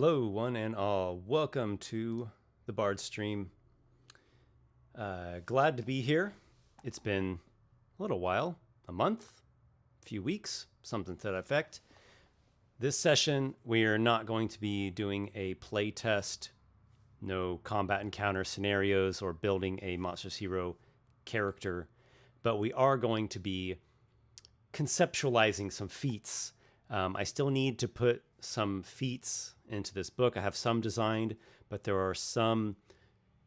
Hello, one and all. Welcome to the Bard stream. Glad to be here. It's been a little while, a month, a few weeks, something to that effect. This session, we are not going to be doing a play test, no combat encounter scenarios or building a Monstrous Hero character, but we are going to be conceptualizing some feats. I still need to put some feats into this book. I have some designed, but there are some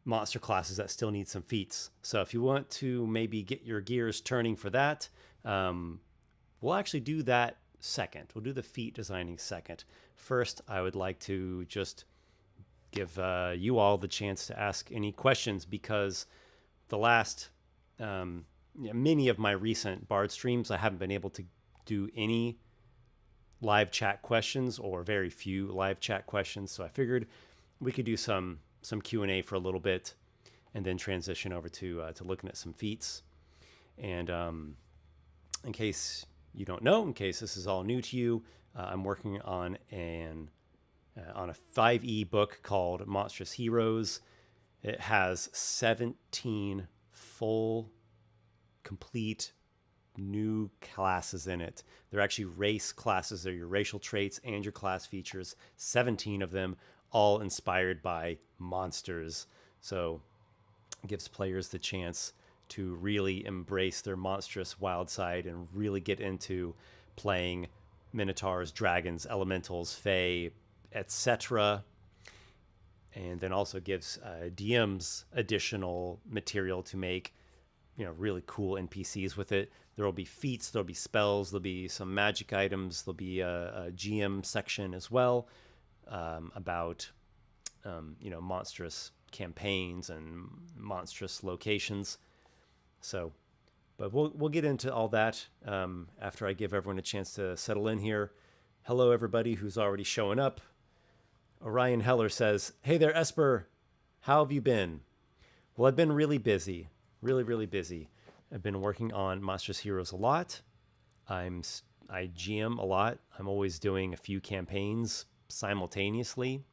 monster classes that still need some feats. So if you want to maybe get your gears turning for that, we'll actually do that second. We'll do the feat designing second. First, I would like to just give you all the chance to ask any questions, because the last many of my recent Bard streams, I haven't been able to do any live chat questions, or very few live chat questions. So I figured we could do some Q&A for a little bit and then transition over to looking at some feats. And in case you don't know, in case this is all new to you, I'm working on a 5e book called Monstrous Heroes. It has 17 full, complete new classes in it. They're actually race classes. They're your racial traits and your class features. 17 of them, all inspired by monsters. So it gives players the chance to really embrace their monstrous wild side and really get into playing minotaurs, dragons, elementals, fae, etc. And then also gives DMs additional material to make really cool NPCs with it. There will be feats, there'll be spells, there'll be some magic items, there'll be a GM section as well about monstrous campaigns and monstrous locations. So, but we'll get into all that after I give everyone a chance to settle in here. Hello, everybody who's already showing up. Orion Heller says, "Hey there, Esper. How have you been?" Well, I've been really busy. Really busy. I've been working on Monstrous Heroes a lot. I GM a lot. I'm always doing a few campaigns simultaneously.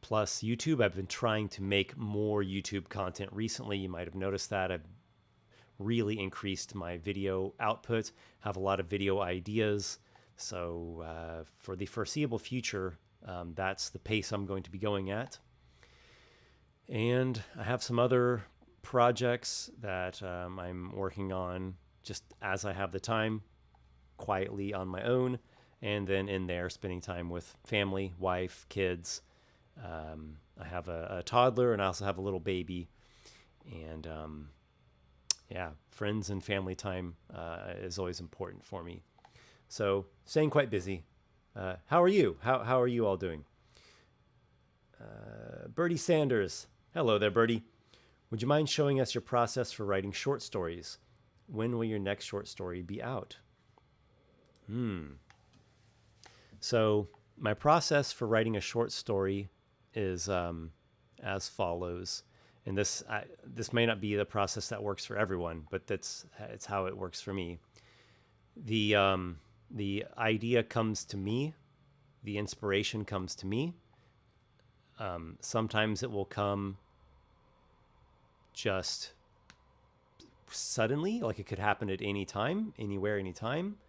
Plus YouTube, I've been trying to make more YouTube content recently. You might have noticed that I've really increased my video output, have a lot of video ideas. So for the foreseeable future, that's the pace I'm going to be going at. And I have some other projects that I'm working on just as I have the time, quietly on my own, and then in there spending time with family, wife, kids. I have a toddler, and I also have a little baby, and friends and family time is always important for me. So staying quite busy. How are you? How are you all doing? Bertie Sanders. Hello there, Bertie. Would you mind showing us your process for writing short stories? When will your next short story be out? So my process for writing a short story is as follows. And this may not be the process that works for everyone, but it's how it works for me. The idea comes to me. The inspiration comes to me. Sometimes it will come just suddenly, like it could happen at any time, anywhere, anytime.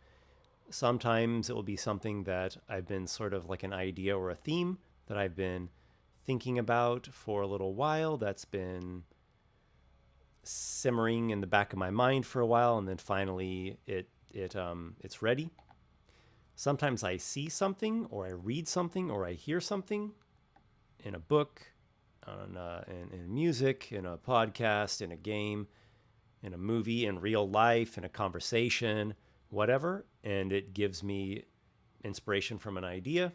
Sometimes it will be something that I've been sort of like an idea or a theme that I've been thinking about for a little while, that's been simmering in the back of my mind for a while, and then finally it's ready. Sometimes I see something, or I read something, or I hear something in a book, in music, in a podcast, in a game, in a movie, in real life, in a conversation, whatever, and it gives me inspiration from an idea.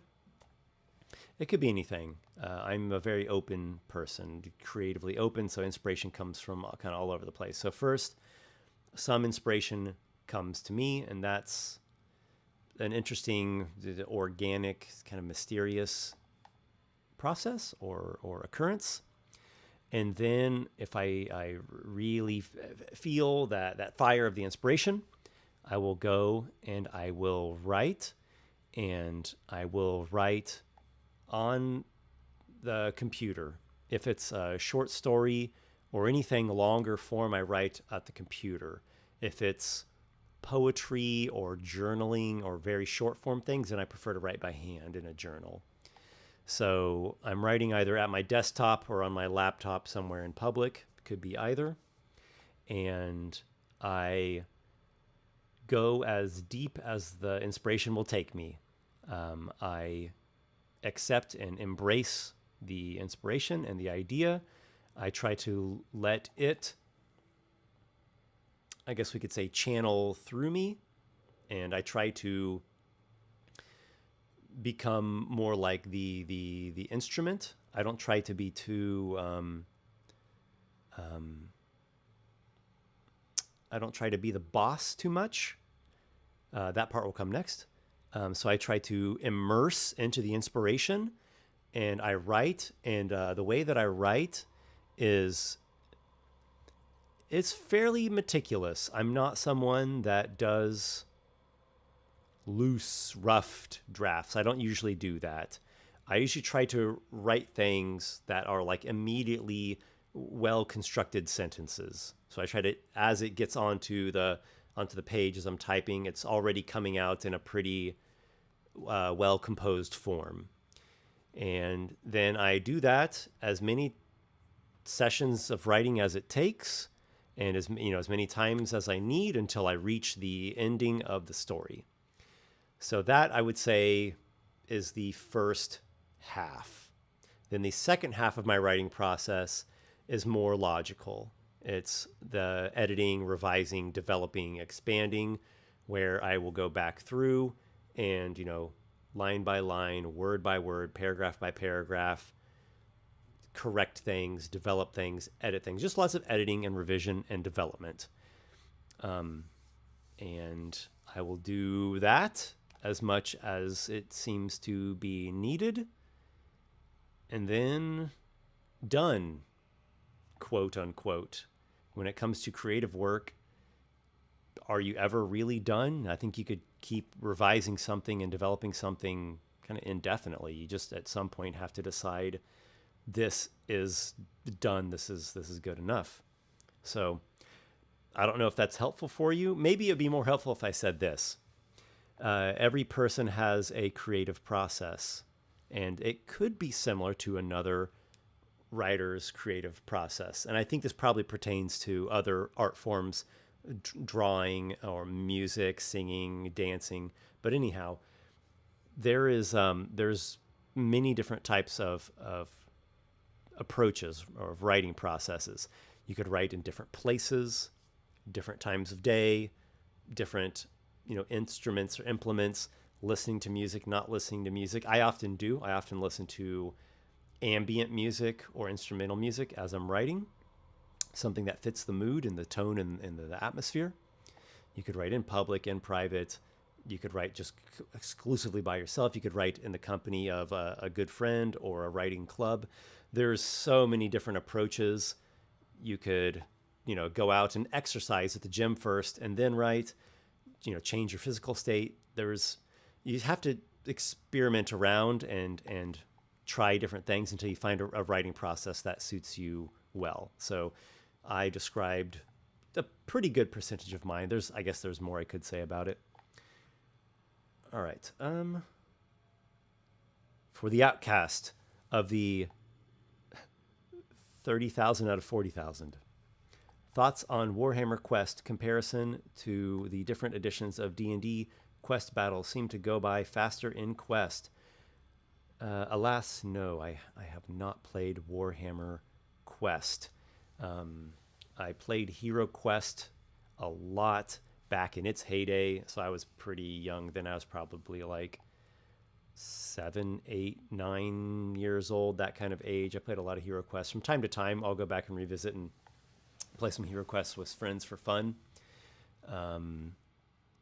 It could be anything. I'm a very open person, creatively open, so inspiration comes from kind of all over the place. So first, some inspiration comes to me, and that's an interesting, organic, kind of mysterious process or occurrence. And then if I really feel that fire of the inspiration, I will go and I will write, and I will write on the computer. If it's a short story or anything longer form, I write at the computer. If it's poetry or journaling or very short form things, then I prefer to write by hand in a journal. So I'm writing either at my desktop or on my laptop somewhere in public. Could be either. And I go as deep as the inspiration will take me. I accept and embrace the inspiration and the idea. I try to let it, I guess we could say, channel through me. And I try to become more like the instrument. I don't try to be too I don't try to be the boss too much. That part will come next. So I try to immerse into the inspiration, and I write. And the way that I write is it's fairly meticulous. I'm not someone that does loose, roughed drafts. I don't usually do that. I usually try to write things that are like immediately well-constructed sentences. So I try to, as it gets onto the page as I'm typing, it's already coming out in a pretty well-composed form. And then I do that as many sessions of writing as it takes, and as many times as I need until I reach the ending of the story. So that, I would say, is the first half. Then the second half of my writing process is more logical. It's the editing, revising, developing, expanding, where I will go back through and, line by line, word by word, paragraph by paragraph, correct things, develop things, edit things. Just lots of editing and revision and development. And I will do that as much as it seems to be needed. And then done, quote unquote. When it comes to creative work, are you ever really done? I think you could keep revising something and developing something kind of indefinitely. You just at some point have to decide, this is done. This is good enough. So I don't know if that's helpful for you. Maybe it'd be more helpful if I said this. Every person has a creative process, and it could be similar to another writer's creative process. And I think this probably pertains to other art forms, drawing or music, singing, dancing. But anyhow, there's many different types of approaches or of writing processes. You could write in different places, different times of day, different instruments or implements, listening to music, not listening to music. I often do. I often listen to ambient music or instrumental music as I'm writing, something that fits the mood and the tone and the atmosphere. You could write in public, in private. You could write just exclusively by yourself. You could write in the company of a good friend or a writing club. There's so many different approaches. You could, go out and exercise at the gym first and then write, change your physical state. You have to experiment around and try different things until you find a writing process that suits you well. So I described a pretty good percentage of mine. I guess there's more I could say about it. All right. For the outcast of the 30,000 out of 40,000. Thoughts on Warhammer Quest comparison to the different editions of D&D. Quest battles seem to go by faster in Quest. Alas, no, I have not played Warhammer Quest. I played Hero Quest a lot back in its heyday, so I was pretty young then. I was probably like 7, 8, 9 years old, that kind of age. I played a lot of Hero Quest. From time to time, I'll go back and revisit and play some Hero Quests with friends for fun.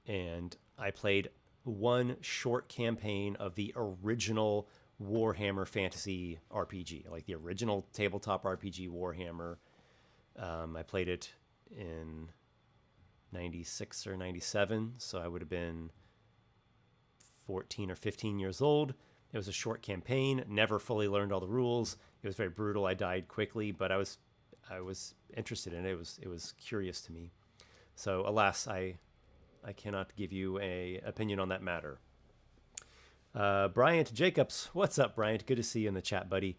And I played one short campaign of the original Warhammer Fantasy RPG, like the original tabletop RPG Warhammer. I played it in 96 or 97, so I would have been 14 or 15 years old. It was a short campaign, never fully learned all the rules. It was very brutal. I died quickly, but I was interested in it. It was curious to me. So alas, I cannot give you a opinion on that matter. Bryant Jacobs, what's up, Bryant? Good to see you in the chat, buddy.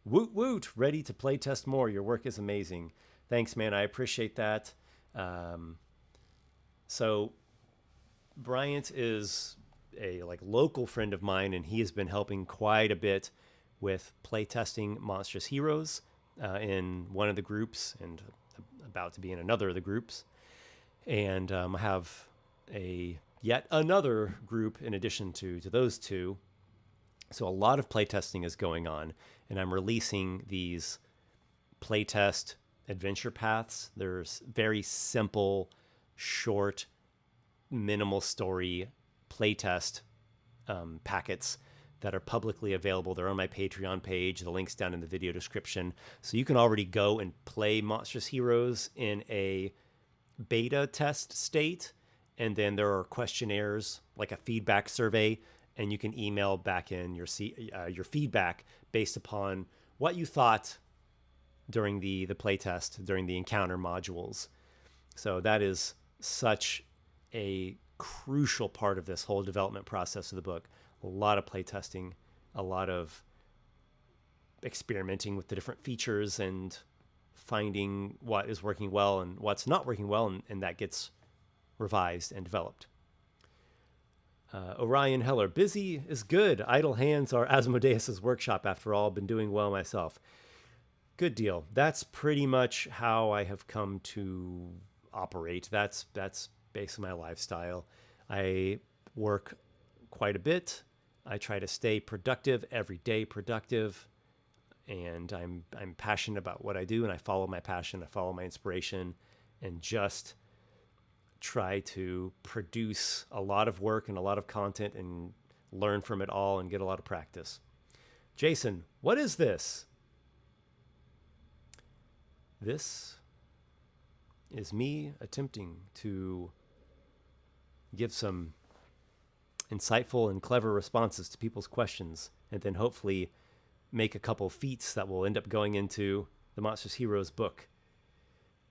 Woot woot, ready to play test more. Your work is amazing. Thanks, man. I appreciate that. So Bryant is a local friend of mine, and he has been helping quite a bit with playtesting Monstrous Heroes in one of the groups, and about to be in another of the groups. And I have yet another group in addition to those two. So a lot of playtesting is going on, and I'm releasing these playtest adventure paths. There's very simple, short, minimal story playtest packets that are publicly available. They're on my Patreon page. The link's down in the video description. So you can already go and play Monstrous Heroes in a beta test state. And then there are questionnaires, like a feedback survey, and you can email back in your feedback based upon what you thought during the playtest, during the encounter modules. So that is such a crucial part of this whole development process of the book. A lot of playtesting, a lot of experimenting with the different features and finding what is working well and what's not working well, and that gets revised and developed. Orion Heller, busy is good. Idle hands are Asmodeus's workshop after all. Been doing well myself. Good deal. That's pretty much how I have come to operate. That's based on my lifestyle. I work quite a bit. I try to stay productive, every day productive, and I'm passionate about what I do, and I follow my passion, I follow my inspiration, and just try to produce a lot of work and a lot of content and learn from it all and get a lot of practice. Jason, what is this? This is me attempting to give some insightful and clever responses to people's questions, and then hopefully make a couple feats that will end up going into the Monstrous Heroes book.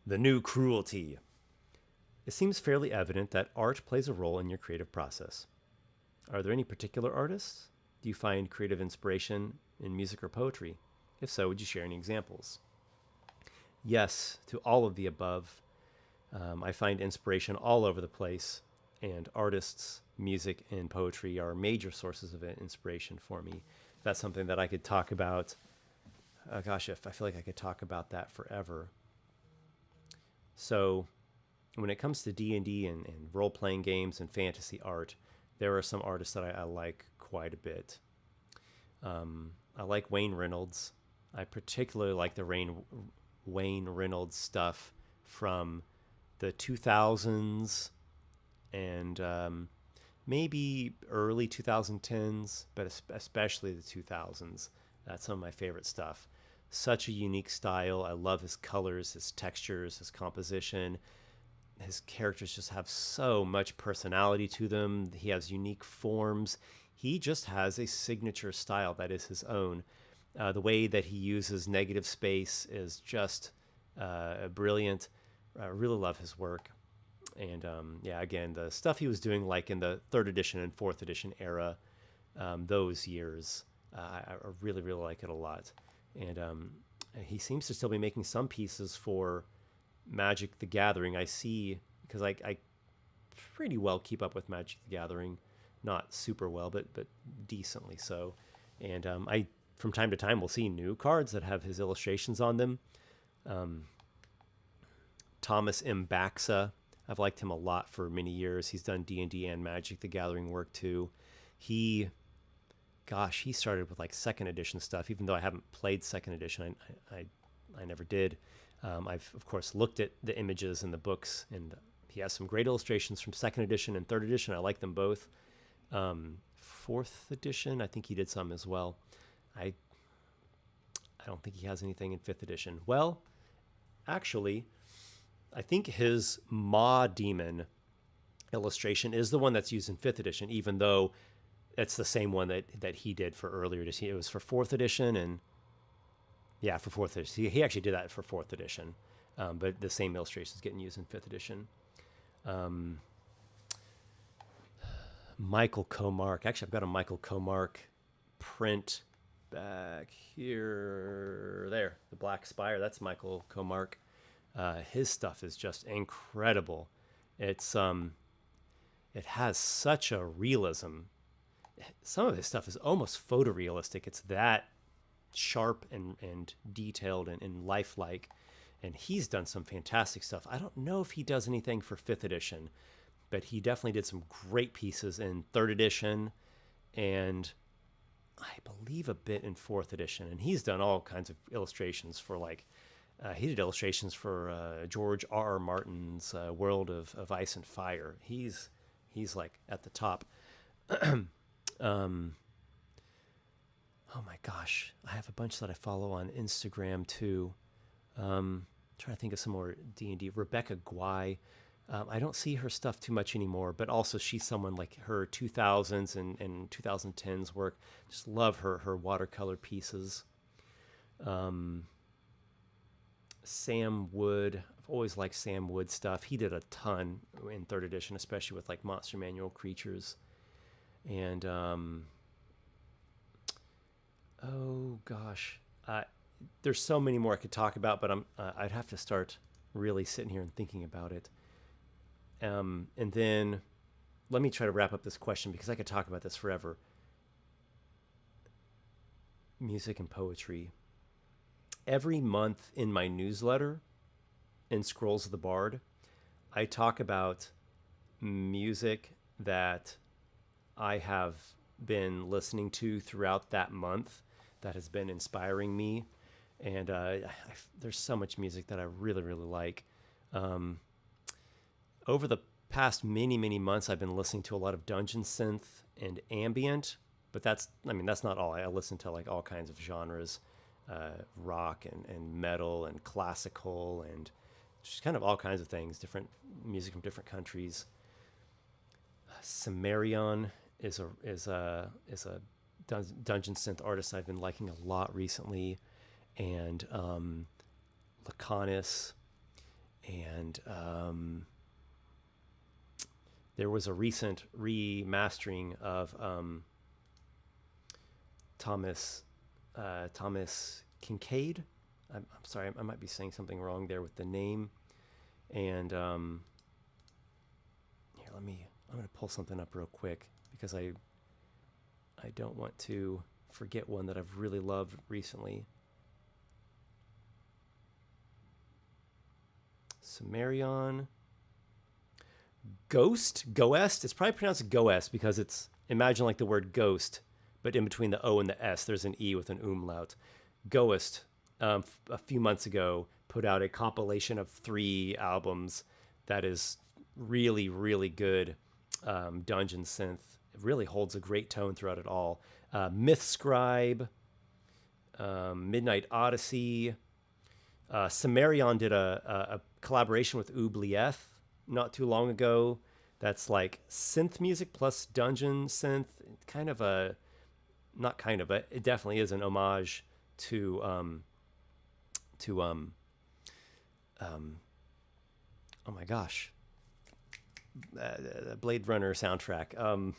The New Cruelty. It seems fairly evident that art plays a role in your creative process. Are there any particular artists? Do you find creative inspiration in music or poetry? If so, would you share any examples? Yes, to all of the above. I find inspiration all over the place, and artists, music, and poetry are major sources of inspiration for me. That's something that I could talk about. Gosh, I feel like I could talk about that forever. So when it comes to D&D and role-playing games and fantasy art, there are some artists that I like quite a bit. I like Wayne Reynolds. I particularly like the Wayne Reynolds stuff from the 2000s and maybe early 2010s, but especially the 2000s. That's some of my favorite stuff. Such a unique style. I love his colors, his textures, his composition. His characters just have so much personality to them. He has unique forms. He just has a signature style that is his own. The way that he uses negative space is just brilliant. I really love his work. And again, the stuff he was doing like in the 3rd edition and 4th edition era, those years, I really, really like it a lot. And he seems to still be making some pieces for Magic the Gathering. I see, because I pretty well keep up with Magic the Gathering. Not super well, but decently so. And I, from time to time, will see new cards that have his illustrations on them. Thomas M. Baxa, I've liked him a lot for many years. He's done D&D and Magic the Gathering work too. He started with like 2nd edition stuff, even though I haven't played 2nd edition. I never did. I've, of course, looked at the images in the books, and he has some great illustrations from 2nd edition and 3rd edition. I like them both. 4th edition, I think he did some as well. I don't think he has anything in 5th edition. Well, actually, I think his Maw Demon illustration is the one that's used in 5th edition, even though It's the same one that he did for earlier. It was for fourth edition, and yeah, for fourth edition. He actually did that for fourth edition, but the same illustrations getting used in fifth edition. Michael Comark. Actually, I've got a Michael Comark print back here. There, the Black Spire. That's Michael Comark. His stuff is just incredible. It's it has such a realism. Some of his stuff is almost photorealistic. It's that sharp and detailed and lifelike. And he's done some fantastic stuff. I don't know if he does anything for fifth edition, but he definitely did some great pieces in third edition, and I believe a bit in fourth edition. And he's done all kinds of illustrations for he did illustrations for George R.R. Martin's World of Ice and Fire. He's like at the top. Oh my gosh, I have a bunch that I follow on Instagram too. Trying to think of some more D&D. Rebecca Guai. I don't see her stuff too much anymore, but also she's someone like her 2000s and 2010s work. Just love her watercolor pieces. Sam Wood. I've always liked Sam Wood stuff. He did a ton in third edition, especially with like Monster Manual creatures. And oh gosh, there's so many more I could talk about, but I'd have to start really sitting here and thinking about it. And then let me try to wrap up this question because I could talk about this forever. Music and poetry. Every month in my newsletter, in Scrolls of the Bard, I talk about music that I have been listening to throughout that month that has been inspiring me. And there's so much music that I really, really like. Over the past many months, I've been listening to a lot of dungeon synth and ambient, but that's not all. I listen to like all kinds of genres, rock and metal and classical and just kind of all kinds of things, different music from different countries. Cimmerian is a dungeon synth artist I've been liking a lot recently, and Laconis, and there was a recent remastering of Thomas Kincaid. I'm sorry, I might be saying something wrong there with the name. And here, I'm going to pull something up real quick because I don't want to forget one that I've really loved recently. Cimmerian. Goest? It's probably pronounced Goest because it's, imagine like the word ghost, but in between the O and the S, there's an E with an umlaut. Goest, a few months ago, put out a compilation of 3 albums that is really, really good dungeon synth. It really holds a great tone throughout it all. Mythscribe, Midnight Odyssey. Cimmerian did a collaboration with Oubliette not too long ago. That's like synth music plus dungeon synth. It definitely is an homage to oh my gosh, the Blade Runner soundtrack. I'm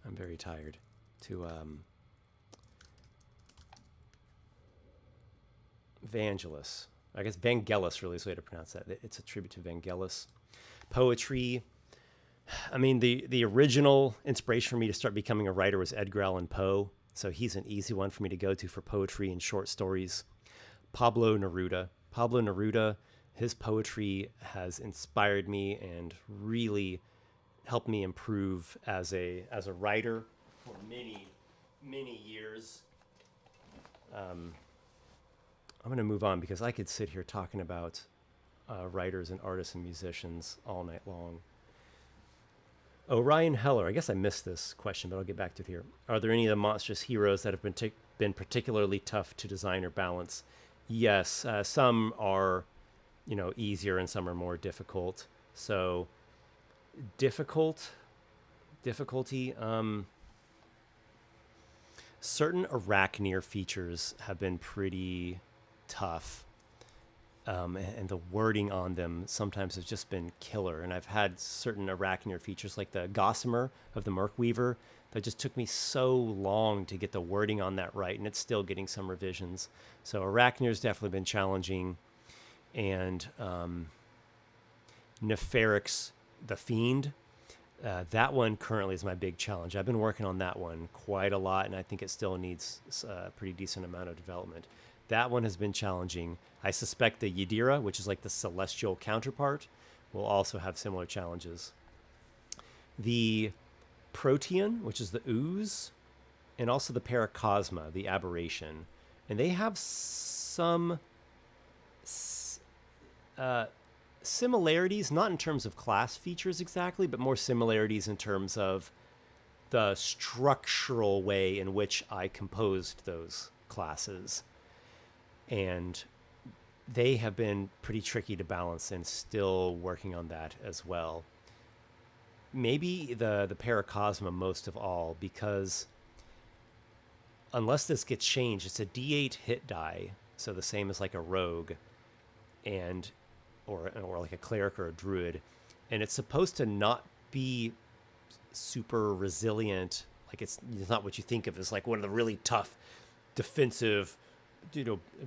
very tired. To Vangelis. I guess Vangelis really is the way to pronounce that. It's a tribute to Vangelis. Poetry. I mean, the original inspiration for me to start becoming a writer was Edgar Allan Poe. So he's an easy one for me to go to for poetry and short stories. Pablo Neruda. Pablo Neruda, his poetry has inspired me and really helped me improve as a writer for many years. I'm going to move on because I could sit here talking about writers and artists and musicians all night long. Orion Heller, I guess I missed this question, but I'll get back to it here. Are there any of the monstrous heroes that have been particularly tough to design or balance? Yes, some are, easier and some are more difficult. So difficulty. Certain Arachneer features have been pretty tough. And the wording on them sometimes has just been killer. And I've had certain Arachneer features like the Gossamer of the Murkweaver that just took me so long to get the wording on that right, and it's still getting some revisions. So Arachneer's definitely been challenging. And Neferix the Fiend, that one currently is my big challenge. I've been working on that one quite a lot, and I think it still needs a pretty decent amount of development. That one has been challenging. I suspect the Yadira, which is like the celestial counterpart, will also have similar challenges. The Protean, which is the ooze, and also the Paracosma, the aberration. And they have some similarities, not in terms of class features exactly, but more similarities in terms of the structural way in which I composed those classes. And they have been pretty tricky to balance, and still working on that as well. Maybe the Paracosma most of all, because unless this gets changed, it's a D8 hit die, so the same as like a rogue, and or like a cleric or a druid, and it's supposed to not be super resilient. Like it's not what you think of as like one of the really tough defensive,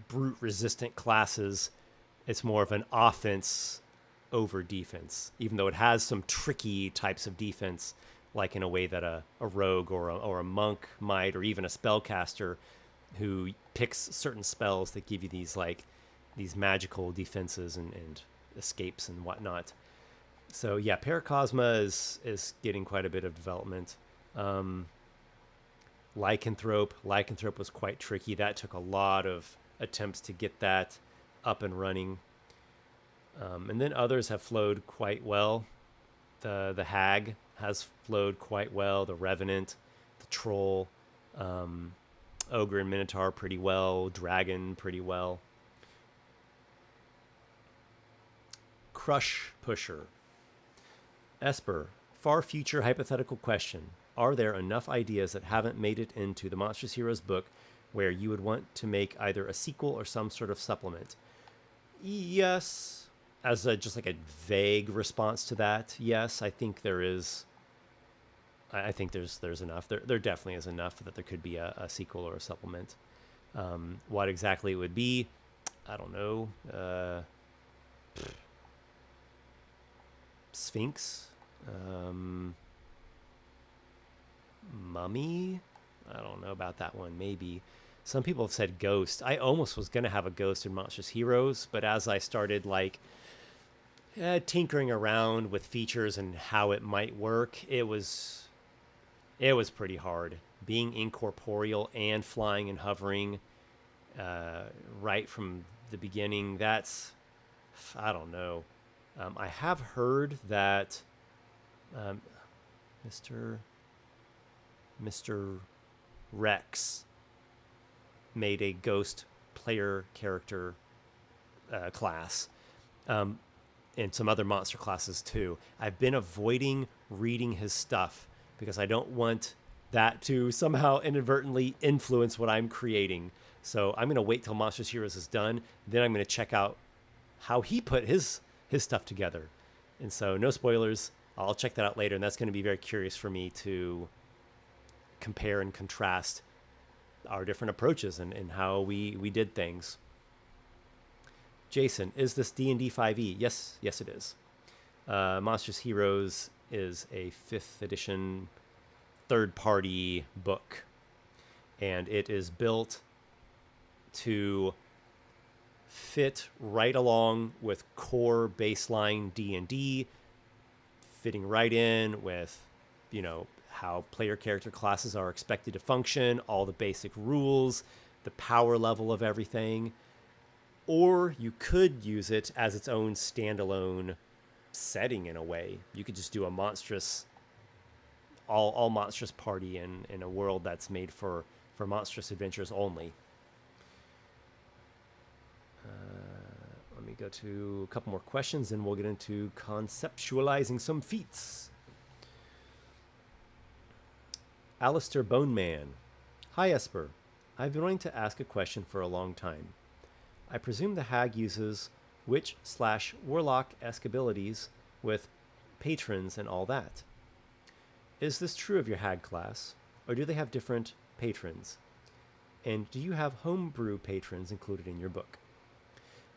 brute resistant classes. It's more of an offense over defense, even though it has some tricky types of defense, like in a way that a rogue or a monk might, or even a spellcaster who picks certain spells that give you these magical defenses and escapes and whatnot. So yeah, Paracosma is getting quite a bit of development. Lycanthrope was quite tricky. That took a lot of attempts to get that up and running. And then others have flowed quite well. The Hag has flowed quite well. The Revenant, the Troll, Ogre and Minotaur pretty well. Dragon pretty well. Crush Pusher. Esper, far future hypothetical question. Are there enough ideas that haven't made it into the Monstrous Heroes book where you would want to make either a sequel or some sort of supplement? Yes. As just like a vague response to that, yes, I think there is. I think there's enough. There definitely is enough that there could be a sequel or a supplement. What exactly it would be, I don't know. Sphinx, Mummy. I don't know about that one. Maybe. Some people have said Ghost. I almost was gonna have a Ghost in Monstrous Heroes, but as I started tinkering around with features and how it might work, it was pretty hard. Being incorporeal and flying and hovering right from the beginning, that's, I don't know. I have heard that Mr. Rex made a ghost player character class, and some other monster classes too. I've been avoiding reading his stuff because I don't want that to somehow inadvertently influence what I'm creating. So I'm going to wait till Monstrous Heroes is done. Then I'm going to check out how he put his stuff together. And so no spoilers. I'll check that out later. And that's going to be very curious for me to compare and contrast our different approaches and how we did things. Jason, is this D&D 5e? Yes, it is. Monstrous Heroes is a 5th edition third-party book, and it is built to fit right along with core baseline D&D, fitting right in with, how player character classes are expected to function, all the basic rules, the power level of everything. Or you could use it as its own standalone setting in a way. You could just do a monstrous, all monstrous party in a world that's made for monstrous adventures only. Let me go to a couple more questions, and we'll get into conceptualizing some feats. Alistair Boneman. Hi, Esper. I've been wanting to ask a question for a long time. I presume the hag uses witch/warlock-esque abilities with patrons and all that. Is this true of your hag class, or do they have different patrons? And do you have homebrew patrons included in your book?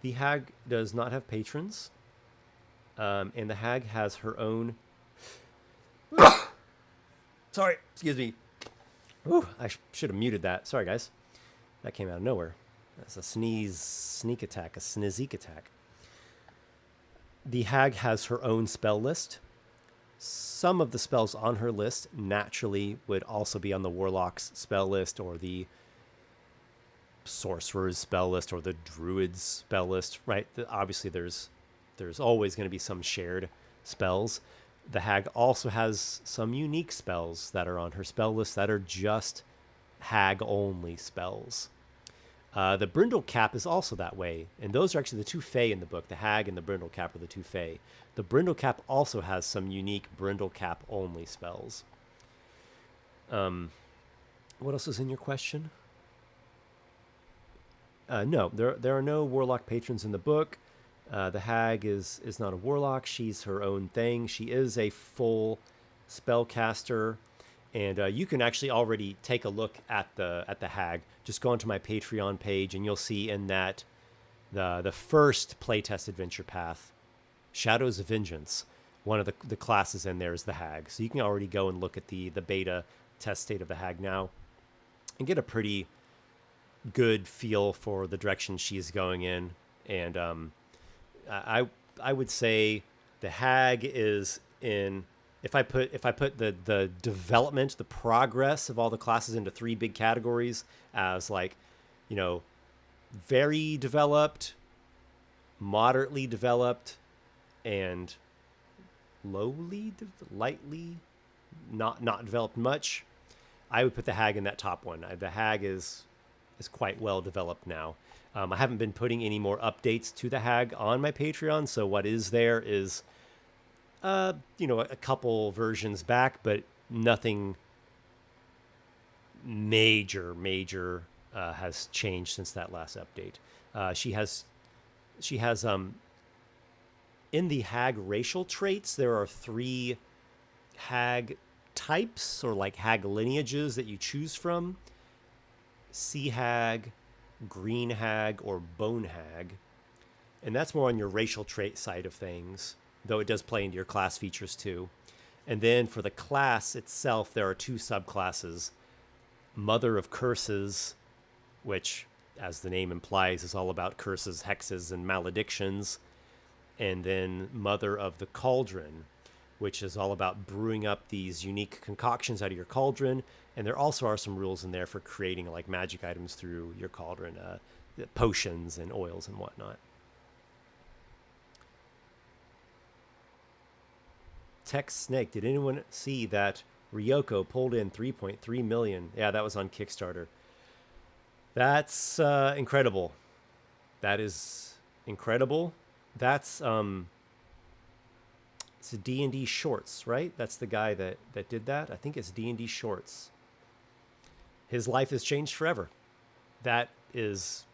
The hag does not have patrons, and the hag has her own... Sorry, excuse me. Ooh, I should have muted that. Sorry, guys. That came out of nowhere. That's a sneak attack, a sneezik attack. The hag has her own spell list. Some of the spells on her list naturally would also be on the warlock's spell list, or the sorcerer's spell list, or the druid's spell list, right? Obviously, there's always going to be some shared spells. The hag also has some unique spells that are on her spell list that are just hag-only spells. The Brindlecap is also that way, and those are actually the two Fae in the book. The hag and the Brindlecap are the two Fae. The Brindlecap also has some unique Brindlecap-only spells. What else is in your question? No, there are no warlock patrons in the book. The hag is not a warlock. She's her own thing. She is a full spellcaster, and you can actually already take a look at the hag. Just go onto my Patreon page, and you'll see in that the first playtest adventure path, Shadows of Vengeance, one of the classes in there is the hag. So you can already go and look at the beta test state of the hag now, and get a pretty good feel for the direction she's going in. And I would say the hag is in, if I put the development, the progress of all the classes into three big categories as, like, you know, very developed, moderately developed, and lightly not developed much, I would put the hag in that top one. The hag is quite well developed now. I haven't been putting any more updates to the hag on my Patreon, so what is there is, a couple versions back, but nothing major has changed since that last update. She has in the hag racial traits, there are 3 hag types, or like hag lineages that you choose from: sea hag, green hag, or bone hag. And that's more on your racial trait side of things, though it does play into your class features too. And then for the class itself, there are 2 subclasses: Mother of Curses, which, as the name implies, is all about curses, hexes, and maledictions. And then Mother of the Cauldron, which is all about brewing up these unique concoctions out of your cauldron. And there also are some rules in there for creating like magic items through your cauldron, potions and oils and whatnot. Tex Snake, did anyone see that Ryoko pulled in 3.3 million? Yeah, that was on Kickstarter. That's incredible. That is incredible. That's it's a D&D Shorts, right? That's the guy that did that. I think it's D&D Shorts. His life has changed forever. That is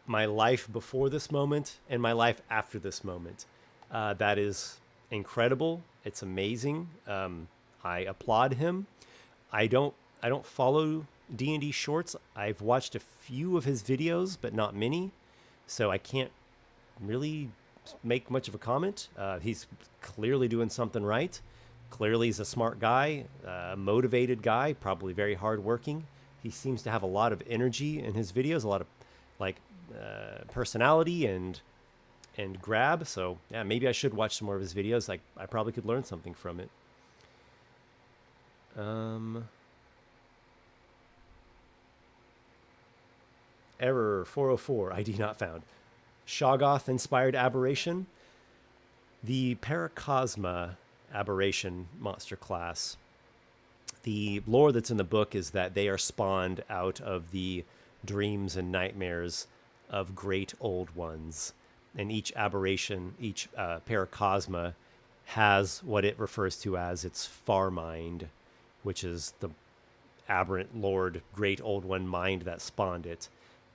my life before this moment and my life after this moment. That is incredible. It's amazing. I applaud him. I don't follow D&D Shorts. I've watched a few of his videos, but not many, so I can't really make much of a comment. He's clearly doing something right. Clearly he's a smart guy, motivated guy, probably very hardworking. He seems to have a lot of energy in his videos, a lot of personality and grab. So yeah, maybe I should watch some more of his videos. I probably could learn something from it. Error 404, ID not found. Shoggoth-inspired aberration. The Paracosma aberration monster class. The lore that's in the book is that they are spawned out of the dreams and nightmares of great old ones. And each aberration, each paracosma has what it refers to as its far mind, which is the aberrant lord, great old one mind that spawned it.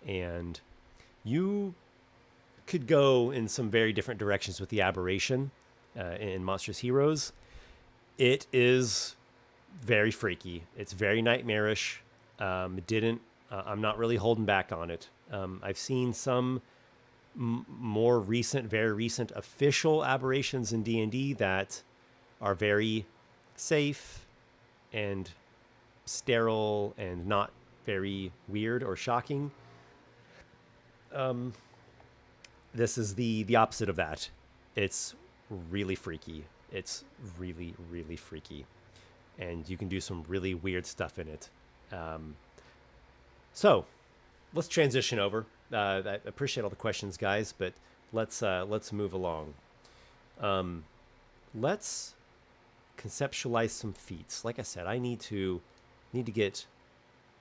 And you could go in some very different directions with the aberration in Monstrous Heroes. It is very freaky. It's very nightmarish. I'm not really holding back on it. I've seen some more recent, very recent official aberrations in D&D that are very safe and sterile and not very weird or shocking. This is the opposite of that. It's really freaky. It's really, really freaky. And you can do some really weird stuff in it. So let's transition over. I appreciate all the questions, guys, but let's move along. Let's conceptualize some feats. Like I said, I need to get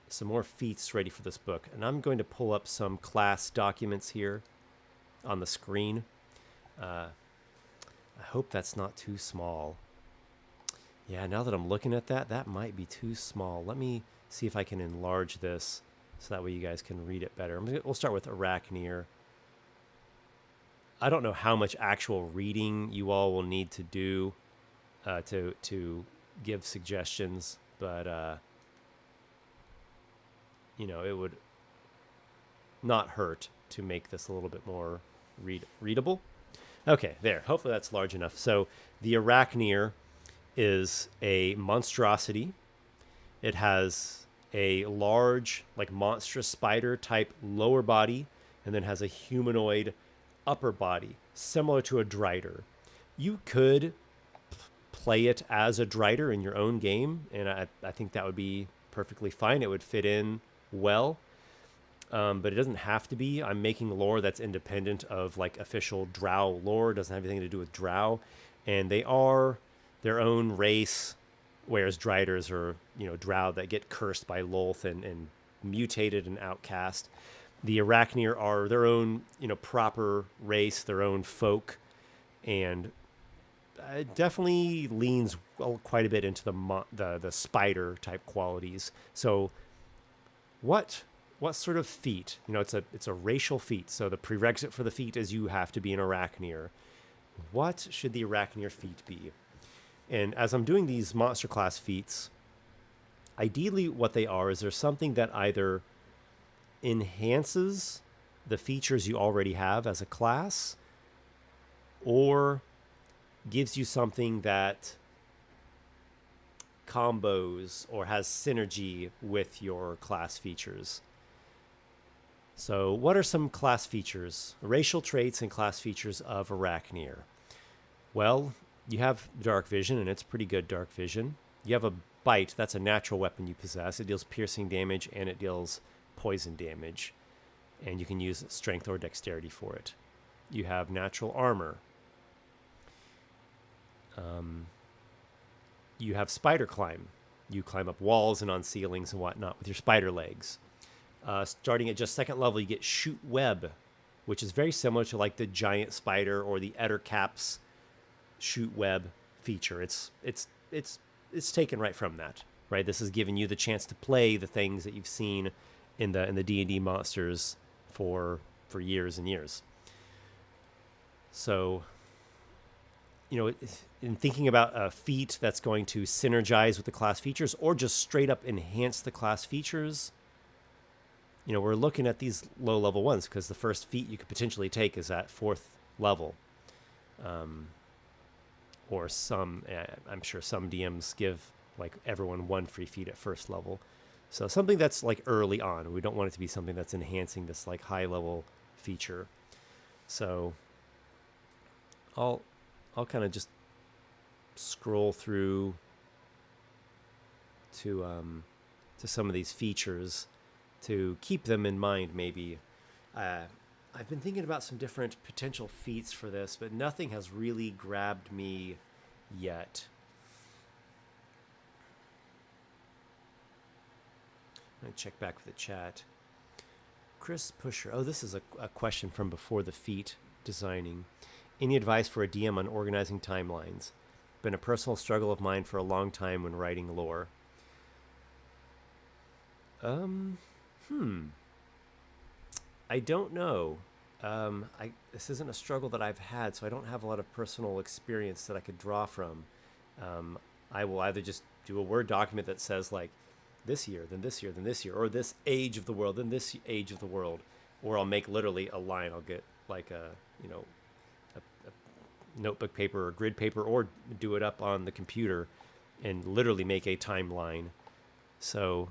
some more feats ready for this book, and I'm going to pull up some class documents here on the screen. I hope that's not too small. Yeah, now that I'm looking at that, that might be too small. Let me see if I can enlarge this so that way you guys can read it better. We'll start with Arachneer. I don't know how much actual reading you all will need to do to give suggestions, but it would not hurt to make this a little bit more readable. Okay, there. Hopefully that's large enough. So the Arachneer is a monstrosity. It has a large, like monstrous spider type lower body, and then has a humanoid upper body, similar to a Drider. You could play it as a Drider in your own game, and I think that would be perfectly fine. It would fit in well, but it doesn't have to be. I'm making lore that's independent of like official Drow lore. It doesn't have anything to do with Drow, and they are their own race, whereas Driders are, Drow that get cursed by Lolth and mutated and outcast. The Arachneer are their own, proper race, their own folk, and it definitely leans quite a bit into the spider type qualities. So, what sort of feat? It's a racial feat. So the prerequisite for the feat is you have to be an Arachneer. What should the Arachneer feat be? And as I'm doing these monster class feats, ideally what they are is there's something that either enhances the features you already have as a class, or gives you something that combos or has synergy with your class features. So what are some class features, racial traits and class features of Arachneer? Well, you have dark vision, and it's pretty good dark vision. You have a bite. That's a natural weapon you possess. It deals piercing damage, and it deals poison damage. And you can use strength or dexterity for it. You have natural armor. You have spider climb. You climb up walls and on ceilings and whatnot with your spider legs. Starting at just second level, you get shoot web, which is very similar to like the giant spider or the Ettercaps shoot web feature. It's taken right from that, right? This is giving you the chance to play the things that you've seen in the D&D monsters for years and years. So, in thinking about a feat that's going to synergize with the class features or just straight up enhance the class features, we're looking at these low level ones because the first feat you could potentially take is at 4th level. Or I'm sure some DMs give like everyone one free feat at 1st level. So something that's like early on. We don't want it to be something that's enhancing this like high level feature. So I'll kind of just scroll through to some of these features to keep them in mind. Maybe I've been thinking about some different potential feats for this, but nothing has really grabbed me yet. I'm going to check back with the chat. Chris Pusher. Oh, this is a question from before the feat designing. Any advice for a DM on organizing timelines? Been a personal struggle of mine for a long time when writing lore. I don't know. This isn't a struggle that I've had, so I don't have a lot of personal experience that I could draw from. I will either just do a Word document that says like this year, then this year, then this year, or this age of the world, then this age of the world, or I'll make literally a line. I'll get like a notebook paper or grid paper, or do it up on the computer and literally make a timeline. So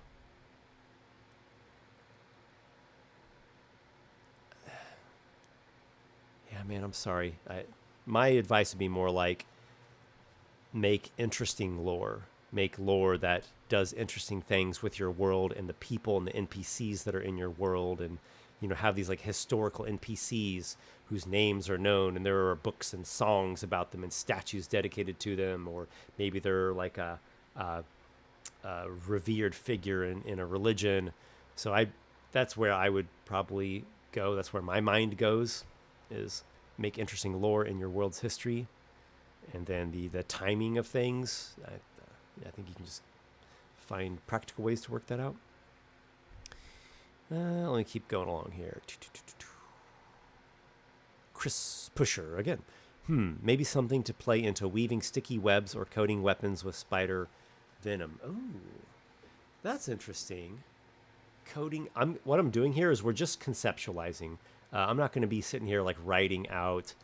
yeah, man, I'm sorry. My advice would be more like make interesting lore. Make lore that does interesting things with your world and the people and the NPCs that are in your world, and have these like historical NPCs whose names are known, and there are books and songs about them and statues dedicated to them, or maybe they're like a revered figure in a religion. So that's where I would probably go. That's where my mind goes, is make interesting lore in your world's history, and then the timing of things. I think you can just find practical ways to work that out. Let me keep going along here. Chris Pusher again. Maybe something to play into weaving sticky webs or coating weapons with spider venom. Oh, that's interesting. Coating. What I'm doing here is we're just conceptualizing. I'm not going to be sitting here like writing out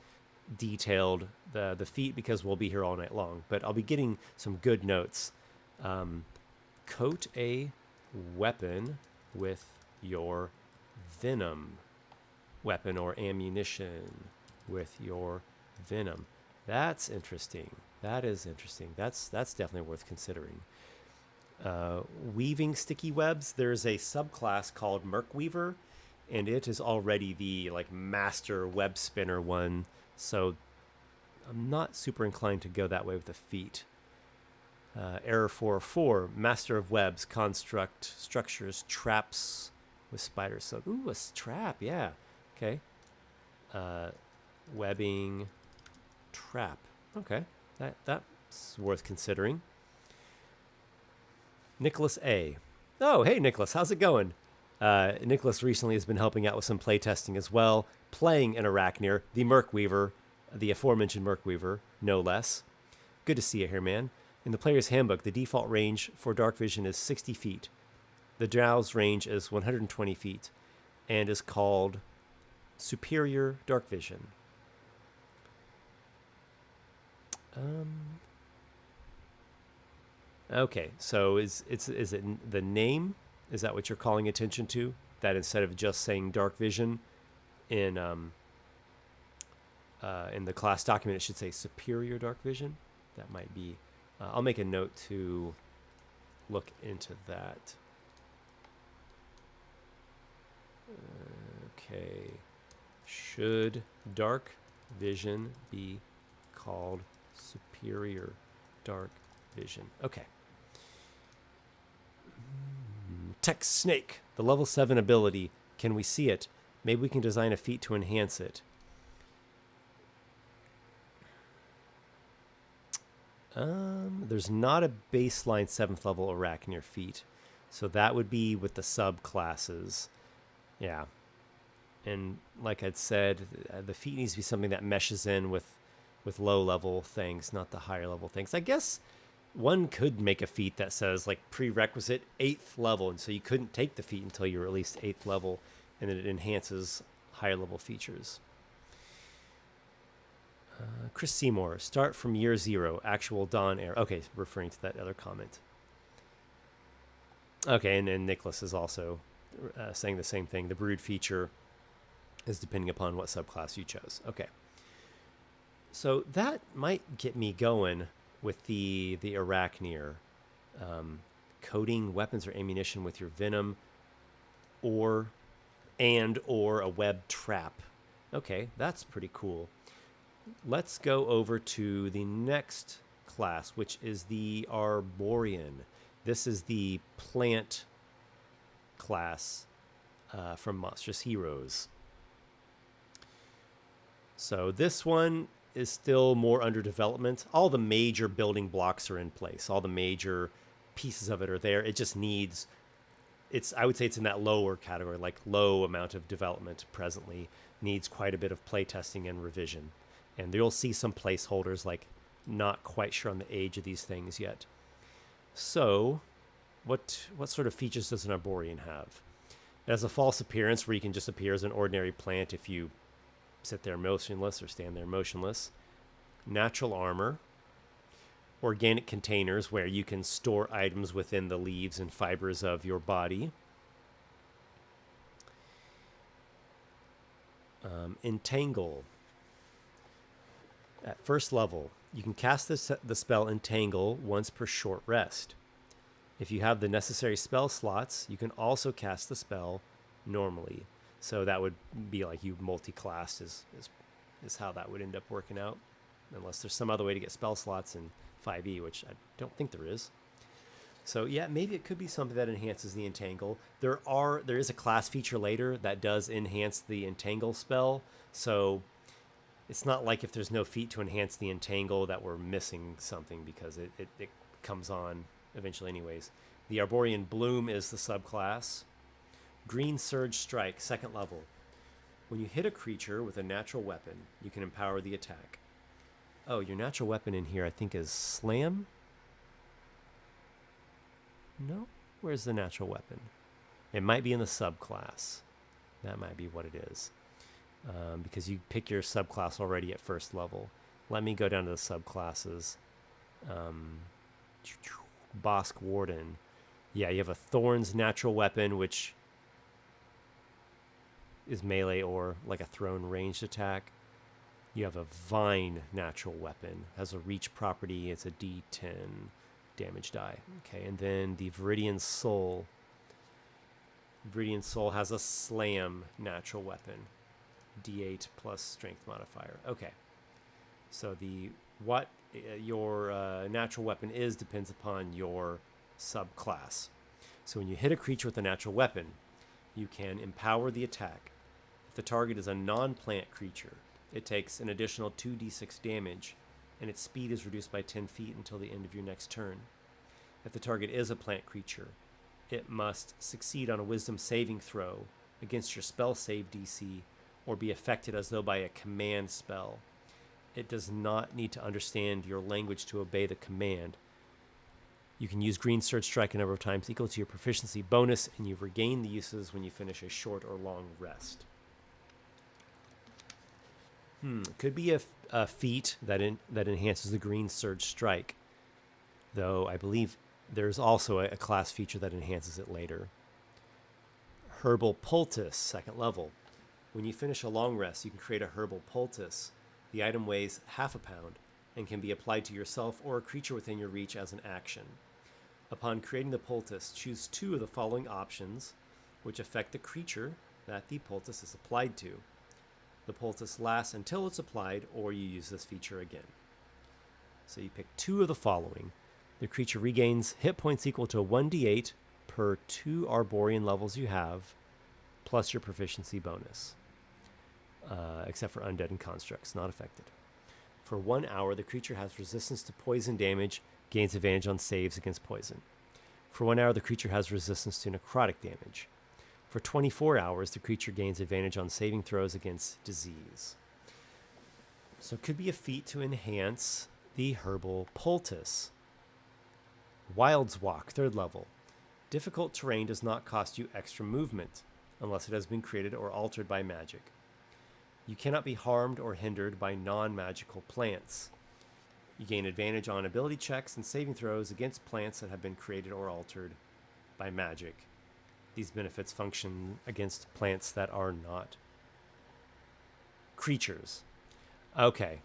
detailed the feat, because we'll be here all night long. But I'll be getting some good notes. Coat a weapon with your venom. Weapon or ammunition with your venom. That's interesting. That is interesting. That's definitely worth considering. Weaving sticky webs. There's a subclass called Merc Weaver, and it is already the like master web spinner one. So I'm not super inclined to go that way with the feat. Error 404, Master of Webs, construct structures, traps with spiders. So, ooh, a trap, yeah. Okay. Webbing, trap. Okay, that's worth considering. Nicholas A. Oh, hey, Nicholas, how's it going? Nicholas recently has been helping out with some playtesting as well, playing an Arachnir, the Merc Weaver, the aforementioned Merc Weaver, no less. Good to see you here, man. In the player's handbook, the default range for dark vision is 60 feet. The drow's range is 120 feet and is called Superior Dark Vision. Okay, so is it the name? Is that what you're calling attention to? That instead of just saying dark vision in the class document, it should say superior dark vision? That might be. I'll make a note to look into that. Okay. Should dark vision be called superior dark vision? Okay. Tech Snake, the level 7 ability. Can we see it? Maybe we can design a feat to enhance it. There's not a baseline 7th level Arachnir feat. So that would be with the subclasses. Yeah. And like I'd said, the feat needs to be something that meshes in with low level things, not the higher level things. I guess one could make a feat that says like prerequisite 8th level, and so you couldn't take the feat until you were at least 8th level, and then it enhances higher level features. Chris Seymour, start from year 0, actual dawn era. Okay, referring to that other comment. Okay, and Nicholas is also saying the same thing. The brood feature is depending upon what subclass you chose. Okay. So that might get me going with the Arachnir. Coating weapons or ammunition with your venom or a web trap. Okay, that's pretty cool. Let's go over to the next class, which is the Arborean. This is the plant class. from Monstrous Heroes. So this one is still more under development. All the major building blocks are in place. All the major pieces of it are there. It just needs, I would say it's in that lower category, like low amount of development presently, needs quite a bit of playtesting and revision. And you'll see some placeholders, like not quite sure on the age of these things yet. So what sort of features does an Arborean have? It has a false appearance where you can just appear as an ordinary plant if you sit there motionless or stand there motionless. Natural armor. Organic containers where you can store items within the leaves and fibers of your body. Entangle. At first level, you can cast the spell Entangle once per short rest. If you have the necessary spell slots, you can also cast the spell normally. So that would be like you multi-classed is how that would end up working out. Unless there's some other way to get spell slots in 5e, which I don't think there is. So yeah, maybe it could be something that enhances the Entangle. There is a class feature later that does enhance the Entangle spell. So it's not like if there's no feat to enhance the Entangle that we're missing something, because it comes on eventually anyways. The Arborean Bloom is the subclass. Green Surge Strike, 2nd level. When you hit a creature with a natural weapon, you can empower the attack. Oh, your natural weapon in here I think is Slam? No? Where's the natural weapon? It might be in the subclass. That might be what it is. Because you pick your subclass already at 1st level. Let me go down to the subclasses. Bosk Warden. Yeah, you have a Thorns natural weapon, which is melee or like a thrown ranged attack. You have a Vine natural weapon. Has a reach property. It's a D10 damage die. Okay, and then the Viridian Soul. Viridian Soul has a Slam natural weapon. D8 plus strength modifier. Okay. So what your natural weapon is depends upon your subclass. So when you hit a creature with a natural weapon, you can empower the attack. If the target is a non-plant creature, it takes an additional 2d6 damage, and its speed is reduced by 10 feet until the end of your next turn. If the target is a plant creature, it must succeed on a wisdom saving throw against your spell save DC or be affected as though by a command spell. It does not need to understand your language to obey the command. You can use Green Surge Strike a number of times equal to your proficiency bonus, and you regain the uses when you finish a short or long rest. Could be a feat that enhances the Green Surge Strike, though I believe there's also a class feature that enhances it later. Herbal Poultice, 2nd level. When you finish a long rest, you can create a Herbal Poultice. The item weighs half a pound and can be applied to yourself or a creature within your reach as an action. Upon creating the poultice, choose 2 of the following options, which affect the creature that the poultice is applied to. The poultice lasts until it's applied, or you use this feature again. So you pick 2 of the following. The creature regains hit points equal to 1d8 per 2 Arborean levels you have, plus your proficiency bonus. Except for undead and constructs, not affected. For 1 hour, the creature has resistance to poison damage, gains advantage on saves against poison. For 1 hour, the creature has resistance to necrotic damage. For 24 hours, the creature gains advantage on saving throws against disease. So it could be a feat to enhance the Herbal Poultice. Wild's Walk, 3rd level. Difficult terrain does not cost you extra movement, unless it has been created or altered by magic. You cannot be harmed or hindered by non-magical plants. You gain advantage on ability checks and saving throws against plants that have been created or altered by magic. These benefits function against plants that are not creatures. Okay.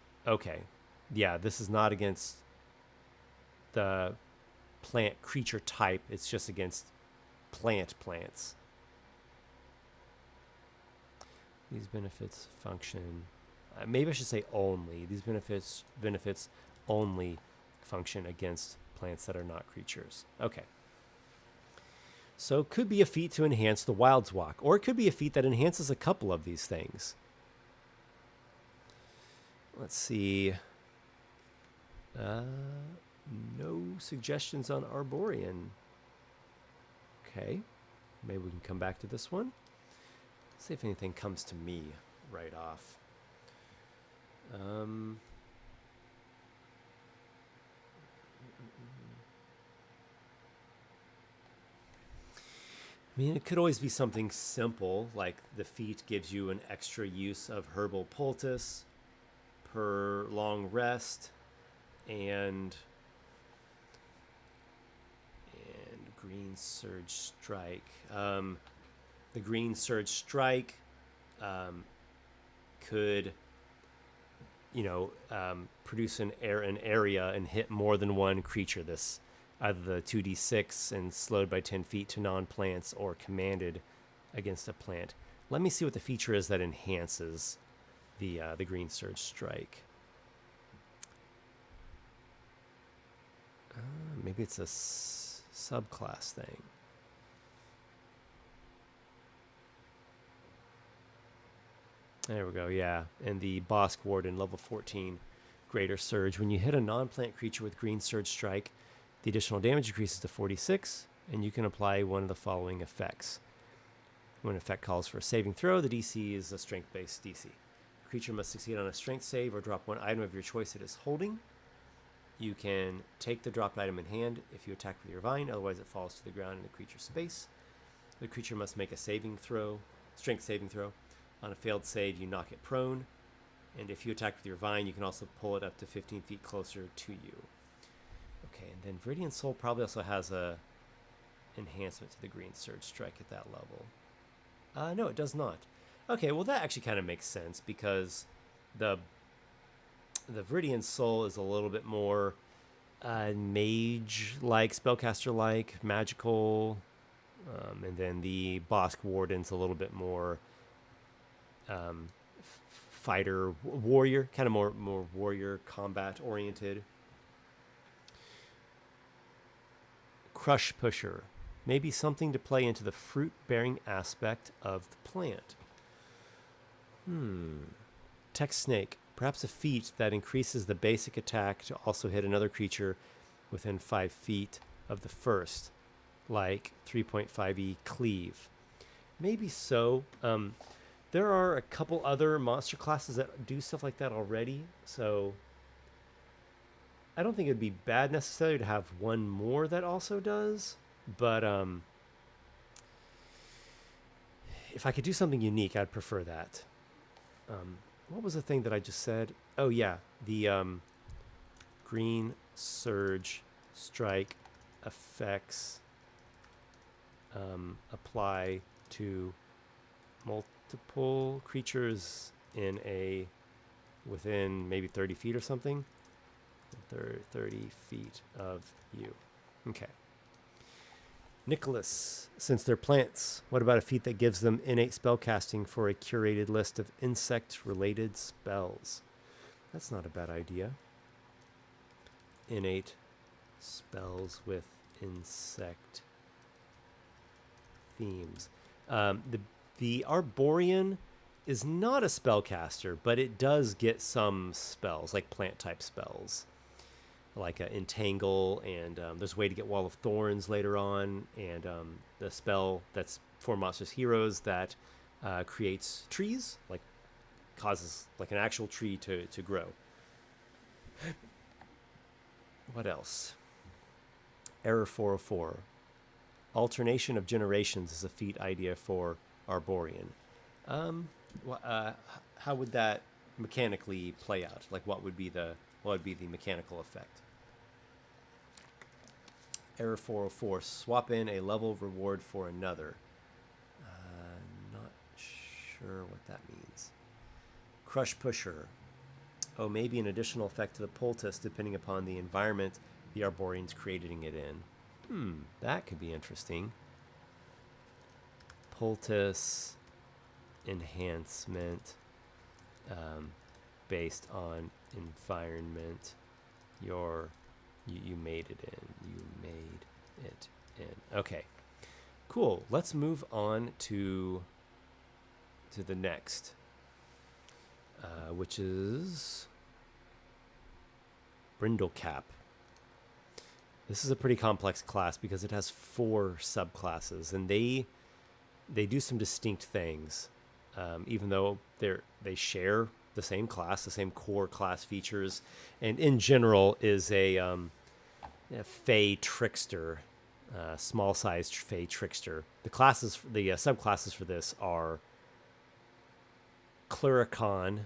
Yeah, this is not against the plant creature type. It's just against plants. These benefits function. Maybe I should say only. These benefits only function against plants that are not creatures. Okay. So it could be a feat to enhance the Wild's Walk, or it could be a feat that enhances a couple of these things. Let's see. No suggestions on Arborean. Okay, maybe we can come back to this one. See if anything comes to me right off. I mean, it could always be something simple, like the feat gives you an extra use of herbal poultice per long rest, and green surge strike. The green surge strike could, produce an area and hit more than one creature. This either the 2d6 and slowed by 10 feet to non-plants, or commanded against a plant. Let me see what the feature is that enhances the green surge strike. Maybe it's a subclass thing. There we go, yeah. And the Bosk Warden, level 14, Greater Surge. When you hit a non-plant creature with Green Surge Strike, the additional damage increases to 46, and you can apply one of the following effects. When an effect calls for a saving throw, the DC is a strength-based DC. The creature must succeed on a strength save or drop one item of your choice it is holding. You can take the dropped item in hand if you attack with your vine, otherwise it falls to the ground in the creature's space. The creature must make a strength saving throw. On a failed save, you knock it prone, and if you attack with your vine, you can also pull it up to 15 feet closer to you. Okay, and then Viridian Soul probably also has a enhancement to the Green Surge Strike at that level. No, it does not. Okay, well that actually kind of makes sense, because the Viridian Soul is a little bit more mage-like, spellcaster-like, magical, and then the Bosk Warden's a little bit more fighter, warrior, kind of more warrior, combat-oriented. Crush Pusher. Maybe something to play into the fruit-bearing aspect of the plant. Tech Snake. Perhaps a feat that increases the basic attack to also hit another creature within 5 feet of the first, like 3.5e Cleave. Maybe so. There are a couple other monster classes that do stuff like that already, so I don't think it'd be bad necessarily to have one more that also does, but if I could do something unique, I'd prefer that. What was the thing that I just said? Oh yeah, the Green Surge Strike effects apply to multiple creatures within maybe 30 feet or something. 30 feet of you. Okay. Nicholas, since they're plants, what about a feat that gives them innate spellcasting for a curated list of insect-related spells? That's not a bad idea. Innate spells with insect themes. The Arborean is not a spellcaster, but it does get some spells, like plant-type spells, like Entangle, and there's a way to get Wall of Thorns later on, and the spell that's for Monsters Heroes that creates trees, like causes like an actual tree to grow. What else? Error 404. Alternation of generations is a feat idea for Arborean. How would that mechanically play out? Like, what would be the mechanical effect? Error 404. Swap in a level reward for another. Not sure what that means. Crush Pusher. Oh, maybe an additional effect to the poultice depending upon the environment the Arborean's creating it in. That could be interesting. Poultice enhancement based on environment you made it in. Okay. Cool. Let's move on to the next, which is Brindlecap. This is a pretty complex class because it has 4 subclasses, and they do some distinct things, even though they share the same class, the same core class features, and in general is a Fey trickster, small-sized Fey trickster. The subclasses for this are Clericon,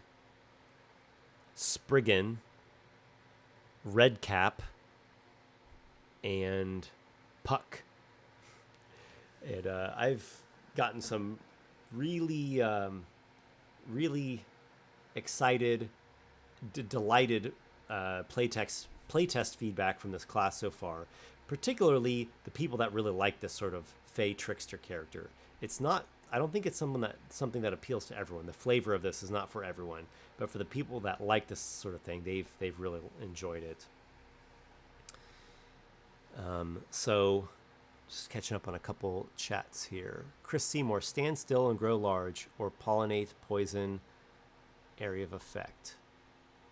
Spriggan, Redcap, and Puck. And I've gotten some really, really excited, delighted playtest feedback from this class so far. Particularly the people that really like this sort of Fey trickster character. It's not. I don't think it's something that appeals to everyone. The flavor of this is not for everyone, but for the people that like this sort of thing, they've really enjoyed it. So, just catching up on a couple chats here. Chris Seymour, stand still and grow large, or pollinate, poison, area of effect.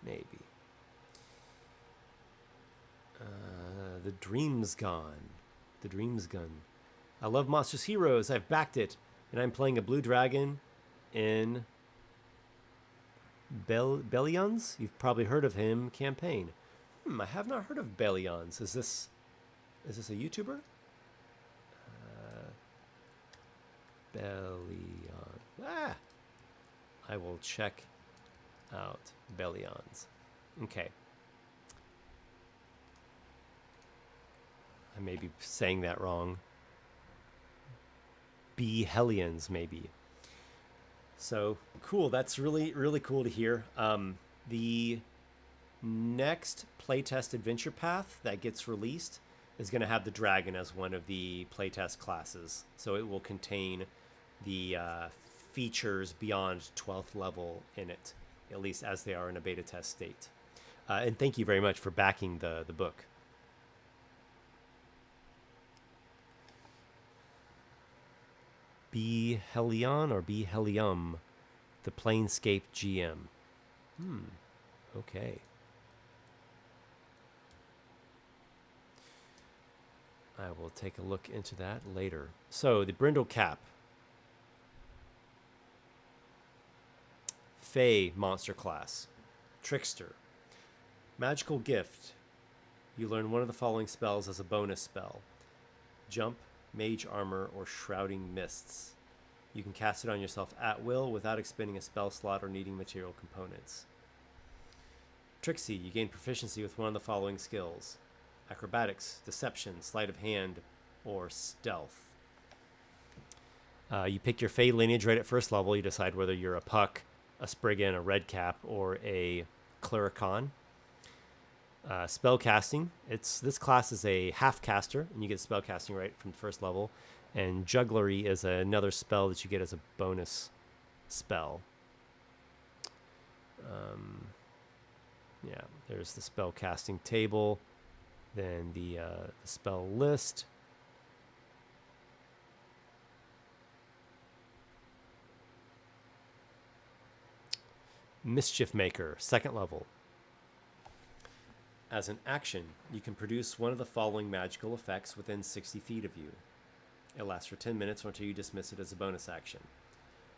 Maybe. The Dream's Gone. The Dream's Gun. I love Monstrous Heroes. I've backed it. And I'm playing a blue dragon in Bellions. You've probably heard of him campaign. I have not heard of Bellions. Is this a YouTuber? Bellions. I will check out Bellions. Okay. I may be saying that wrong. Hellions, maybe. So cool. That's really, really cool to hear. The next playtest adventure path that gets released is going to have the dragon as one of the playtest classes. So it will contain the features beyond 12th level in it, at least as they are in a beta test state. And thank you very much for backing the book. Helion or Helium, the Planescape GM. Okay. I will take a look into that later. So, the Brindlecap. Fey monster class. Trickster. Magical Gift. You learn one of the following spells as a bonus spell. Jump, Mage Armor, or Shrouding Mists. You can cast it on yourself at will without expending a spell slot or needing material components. Trixie, you gain proficiency with one of the following skills. Acrobatics, Deception, Sleight of Hand, or Stealth. You pick your Fey lineage right at first level. You decide whether you're a Puck, a Spriggan, a Redcap, or a Clericon. Spell casting. This class is a half caster, and you get spell casting right from the first level. And Jugglery is another spell that you get as a bonus spell. Yeah, there's the spell casting table. Then the spell list. Mischief Maker, second level. As an action, you can produce one of the following magical effects within 60 feet of you. It lasts for 10 minutes or until you dismiss it as a bonus action.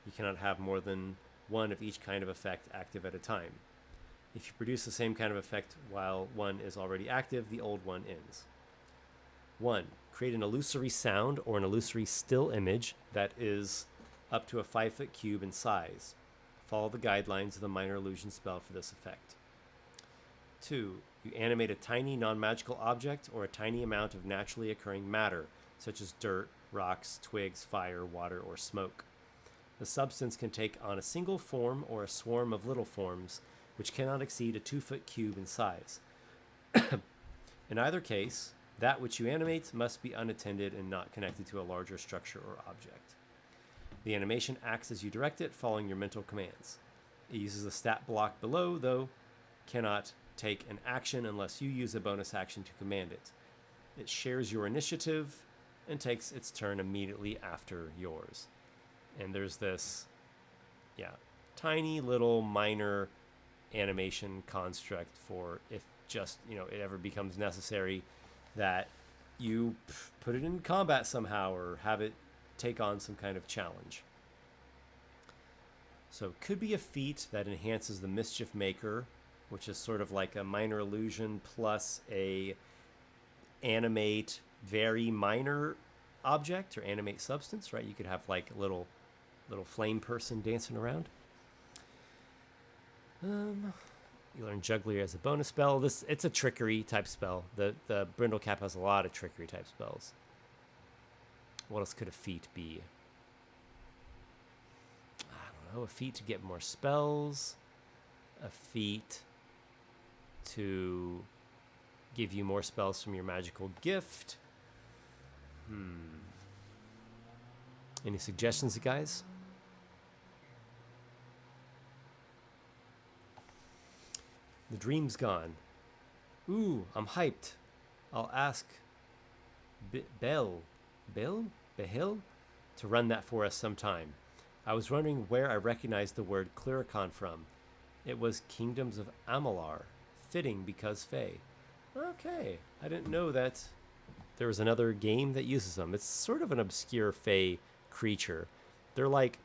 You cannot have more than one of each kind of effect active at a time. If you produce the same kind of effect while one is already active, the old one ends. 1. Create an illusory sound or an illusory still image that is up to a 5-foot cube in size. Follow the guidelines of the minor illusion spell for this effect. 2. You animate a tiny non-magical object or a tiny amount of naturally occurring matter, such as dirt, rocks, twigs, fire, water, or smoke. The substance can take on a single form or a swarm of little forms, which cannot exceed a 2-foot cube in size. In either case, that which you animate must be unattended and not connected to a larger structure or object. The animation acts as you direct it, following your mental commands. It uses a stat block below, though cannot take an action unless you use a bonus action to command it. It shares your initiative and takes its turn immediately after yours. And there's this, tiny little minor animation construct for if just, it ever becomes necessary that you put it in combat somehow or have it take on some kind of challenge. So it could be a feat that enhances the Mischief Maker, which is sort of like a minor illusion plus a animate very minor object or animate substance, right? You could have like a little flame person dancing around. You learn Juggler as a bonus spell. It's a trickery type spell. The Brindle Cap has a lot of trickery type spells. What else could a feat be? I don't know. A feat to get more spells. A feat to give you more spells from your magical gift. Any suggestions, guys? The dream's gone. Ooh, I'm hyped. I'll ask Behil to run that for us sometime. I was wondering where I recognized the word Clericon from. It was Kingdoms of Amalar. Fitting because Fae. Okay, I didn't know that there was another game that uses them. It's sort of an obscure Fae creature. They're like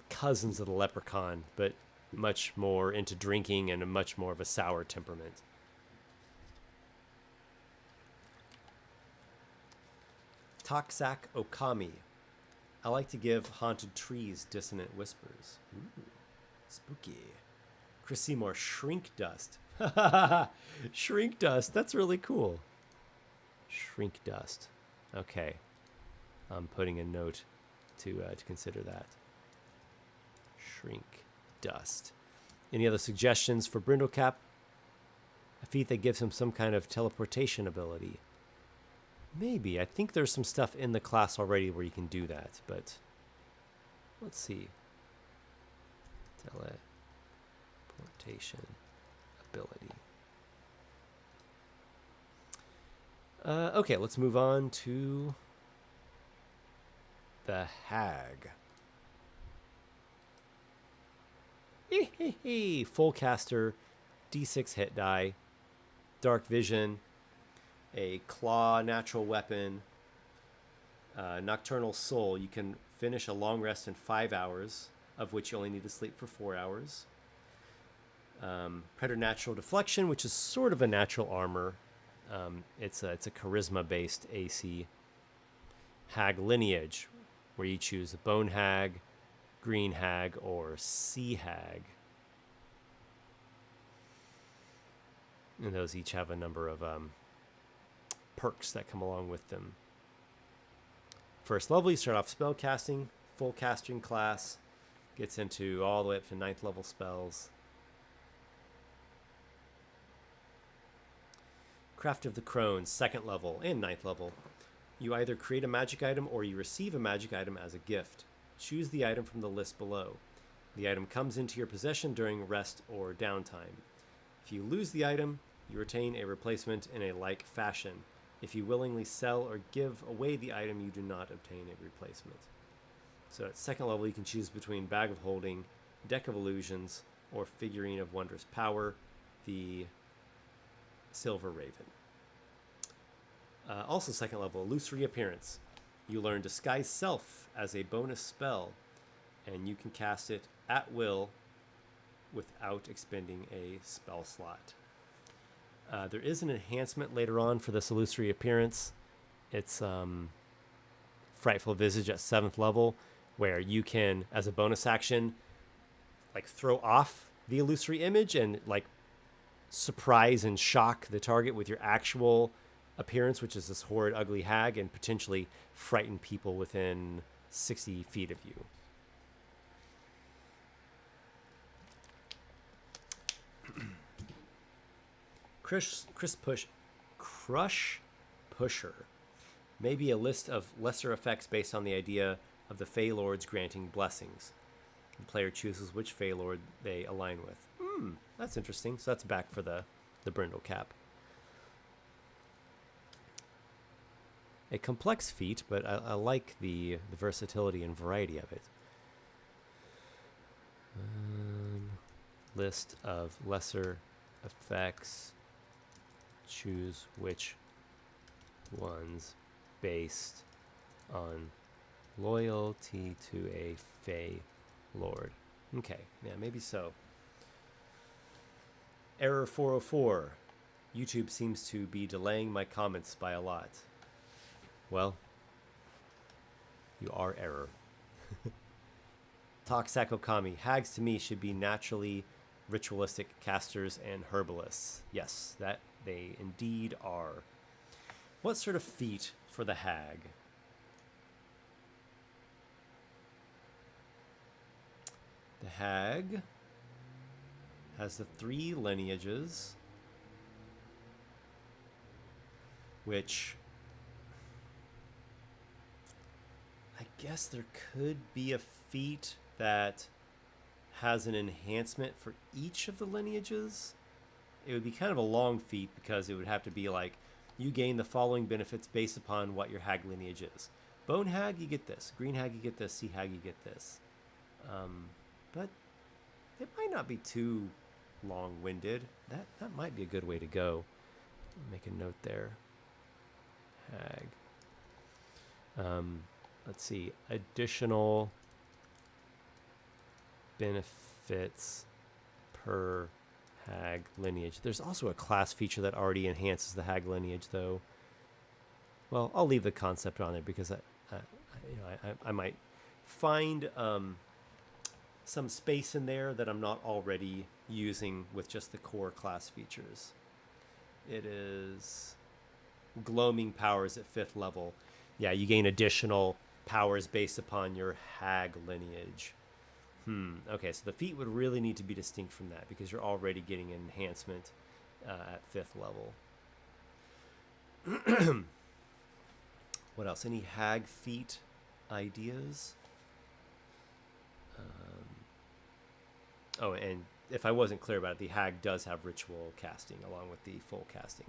cousins of the leprechaun, but much more into drinking and a much more of a sour temperament. Taksak Okami. I like to give haunted trees dissonant whispers. Ooh, spooky. Chris Seymour, Shrink Dust. Shrink Dust, that's really cool. Shrink Dust. Okay. I'm putting a note to consider that. Shrink Dust. Any other suggestions for Brindlecap? A feat that gives him some kind of teleportation ability. Maybe. I think there's some stuff in the class already where you can do that, but let's see. Teleportation ability. Okay, let's move on to the Hag. Full caster, D6 hit die, dark vision, a claw natural weapon, nocturnal soul. You can finish a long rest in 5 hours, of which you only need to sleep for 4 hours. Preternatural deflection, which is sort of a natural armor. It's a charisma based AC. Hag lineage, where you choose a bone hag, green hag, or sea hag. And those each have a number of perks that come along with them. First level, you start off spell casting, full casting class, gets into all the way up to 9th level spells. Craft of the Crones, 2nd level and 9th level. You either create a magic item or you receive a magic item as a gift. Choose the item from the list below. The item comes into your possession during rest or downtime. If you lose the item, you retain a replacement in a like fashion. If you willingly sell or give away the item, you do not obtain a replacement. So at 2nd level, you can choose between Bag of Holding, Deck of Illusions, or Figurine of Wondrous Power, the Silver Raven. Also 2nd level, Illusory Appearance. You learn Disguise Self as a bonus spell, and you can cast it at will without expending a spell slot. There is an enhancement later on for this Illusory Appearance. It's Frightful Visage at 7th level, where you can, as a bonus action, like throw off the illusory image and like surprise and shock the target with your actual appearance, which is this horrid, ugly hag, and potentially frighten people within 60 feet of you. Crush Pusher. Maybe a list of lesser effects based on the idea of the Fey Lords granting blessings. The player chooses which Fey Lord they align with. That's interesting. So that's back for the Brindle Cap. a complex feat, but I like the versatility and variety of it. List of lesser effects. Choose which ones based on loyalty to a Fey Lord. Okay, yeah, maybe so. Error 404. YouTube seems to be delaying my comments by a lot. Well, you are error. Taksako Kami. Hags to me should be naturally ritualistic casters and herbalists. Yes, that they indeed are. What sort of feat for the hag? The hag has the 3 lineages, which I guess there could be a feat that has an enhancement for each of the lineages. It would be kind of a long feat because it would have to be like, you gain the following benefits based upon what your hag lineage is. Bone hag, you get this. Green hag, you get this. Sea hag, you get this. But it might not be too long-winded. That might be a good way to go. Make a note there. Hag. Let's see. Additional benefits per hag lineage. There's also a class feature that already enhances the hag lineage, though. Well, I'll leave the concept on there because I might find some space in there that I'm not already using with just the core class features. It is gloaming powers at 5th level. Yeah, you gain additional powers based upon your hag lineage. Okay, so the feat would really need to be distinct from that because you're already getting an enhancement at 5th level. What else? Any hag feat ideas? Oh, and if I wasn't clear about it, the hag does have ritual casting along with the full casting.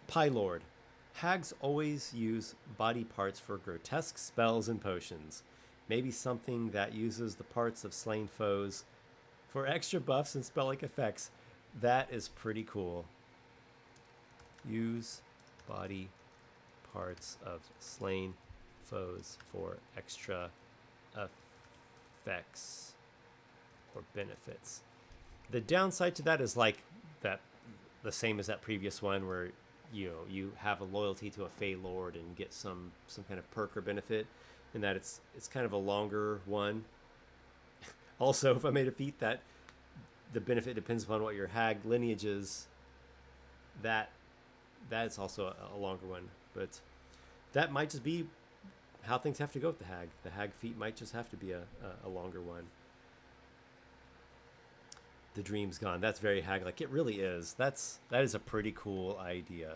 Pylord. Hags always use body parts for grotesque spells and potions. Maybe something that uses the parts of slain foes for extra buffs and spell-like effects. That is pretty cool. Use body parts of slain foes for extra effects or benefits. The downside to that is like that, the same as that previous one where you have a loyalty to a Fey Lord and get some kind of perk or benefit, in that it's kind of a longer one. Also, if I made a feat that the benefit depends upon what your hag lineage is, that's also a longer one. But that might just be how things have to go with the hag. The hag feat might just have to be a longer one. The dream's gone. That's very hag-like. It really is. That is a pretty cool idea.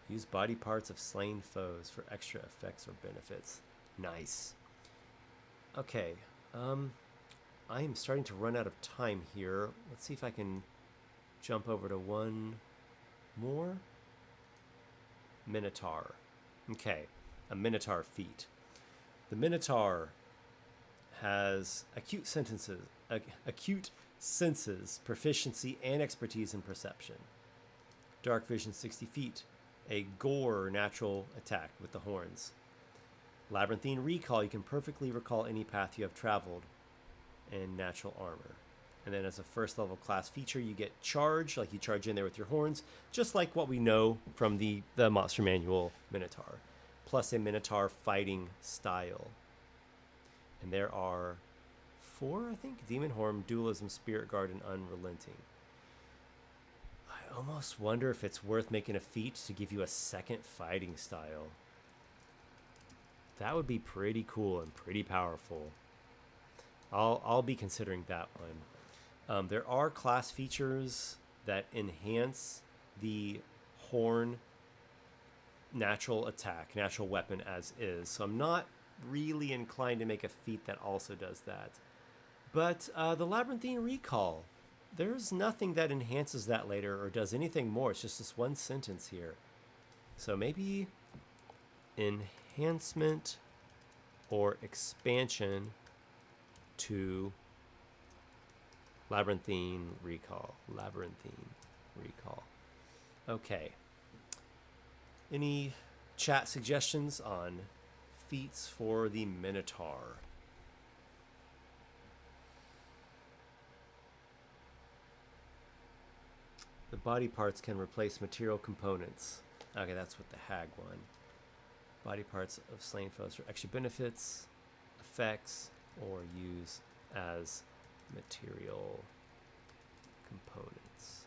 Use body parts of slain foes for extra effects or benefits. Nice. Okay. I am starting to run out of time here. Let's see if I can jump over to one more. Minotaur. Okay. A Minotaur feat. The Minotaur has acute senses, proficiency, and expertise in perception. Dark vision 60 feet. A gore natural attack with the horns. Labyrinthine recall. You can perfectly recall any path you have traveled. And natural armor. And then as a first level class feature, you get charge, like you charge in there with your horns, just like what we know from the Monster Manual Minotaur. Plus a Minotaur fighting style. And there are 4, I think. Demon Horn, Dualism, Spirit Guard, and Unrelenting. I almost wonder if it's worth making a feat to give you a second fighting style. That would be pretty cool and pretty powerful. I'll be considering that one. There are class features that enhance the horn natural attack, natural weapon as is. So I'm not really inclined to make a feat that also does that. But the Labyrinthine Recall, there's nothing that enhances that later or does anything more. It's just this one sentence here. So maybe enhancement or expansion to Labyrinthine Recall. Labyrinthine Recall. Okay. Any chat suggestions on feats for the Minotaur? The body parts can replace material components. Okay, that's what the hag one. Body parts of slain foes for extra benefits, effects, or use as material components.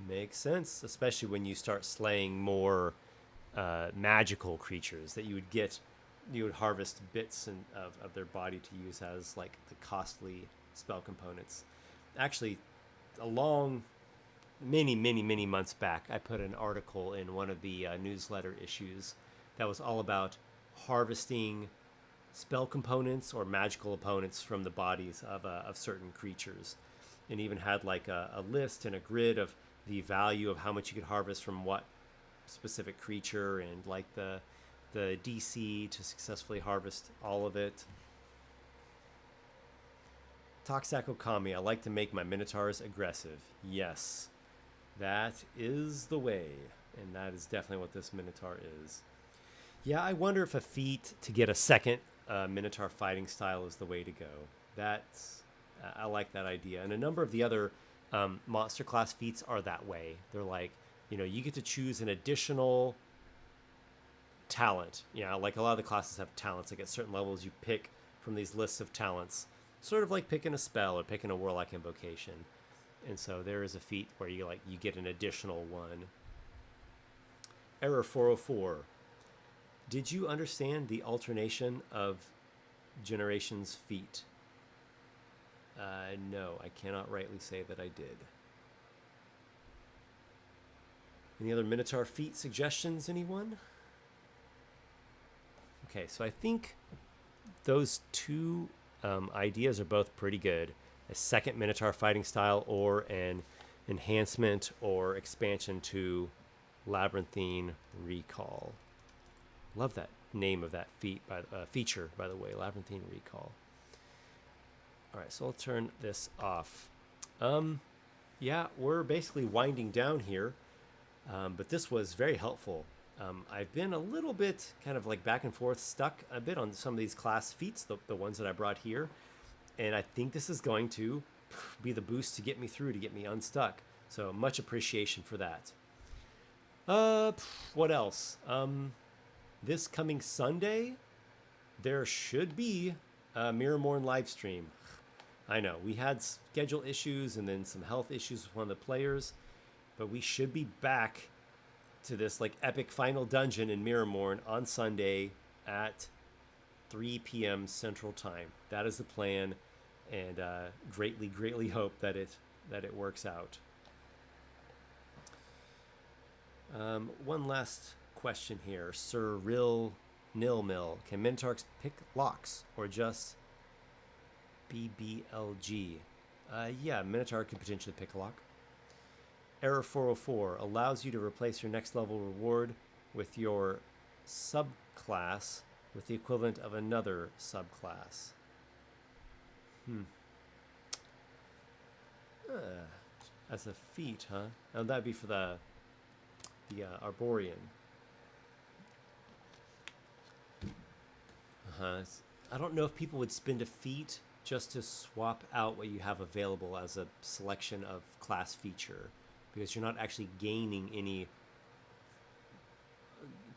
Makes sense, especially when you start slaying more magical creatures that you would harvest bits of their body to use as like the costly spell components. Actually, many months back, I put an article in one of the newsletter issues that was all about harvesting spell components or magical opponents from the bodies of certain creatures, and even had like a list and a grid of the value of how much you could harvest from what specific creature, and like the DC to successfully harvest all of it. Toxaco Kami, I like to make my Minotaurs aggressive. Yes, that is the way, and that is definitely what this Minotaur is. Yeah, I wonder if a feat to get a second Minotaur fighting style is the way to go. I like that idea, and a number of the other monster class feats are that way. They're like, you get to choose an additional talent. Like a lot of the classes have talents. Like at certain levels, you pick from these lists of talents, sort of like picking a spell or picking a warlock invocation. And so there is a feat where you get an additional one. Error 404. Did you understand the alternation of generations feat? No, I cannot rightly say that I did. Any other Minotaur feat suggestions, anyone? Okay, so I think those two ideas are both pretty good. A second Minotaur fighting style, or an enhancement or expansion to Labyrinthine Recall. Love that name of that feature, by the way, Labyrinthine Recall. All right, so I'll turn this off. Yeah, we're basically winding down here, but this was very helpful. I've been a little bit kind of like back and forth, stuck a bit on some of these class feats, the ones that I brought here. And I think this is going to be the boost to get me through, to get me unstuck. So much appreciation for that. What else? This coming Sunday, there should be a Mirrormorn live stream. I know, we had schedule issues and then some health issues with one of the players, but we should be back to this like epic final dungeon in Mirrormorn on Sunday at 3 p.m. Central Time. That is the plan, and greatly hope that it works out. One last question here. Sir Rill Nilmill. Can Minotaurs pick locks or just BBLG? Yeah, Minotaur can potentially pick a lock. Error 404 allows you to replace your next level reward with your subclass with the equivalent of another subclass. As a feat, huh? Oh, that'd be for the Arborean. I don't know if people would spend a feat just to swap out what you have available as a selection of class feature, because you're not actually gaining any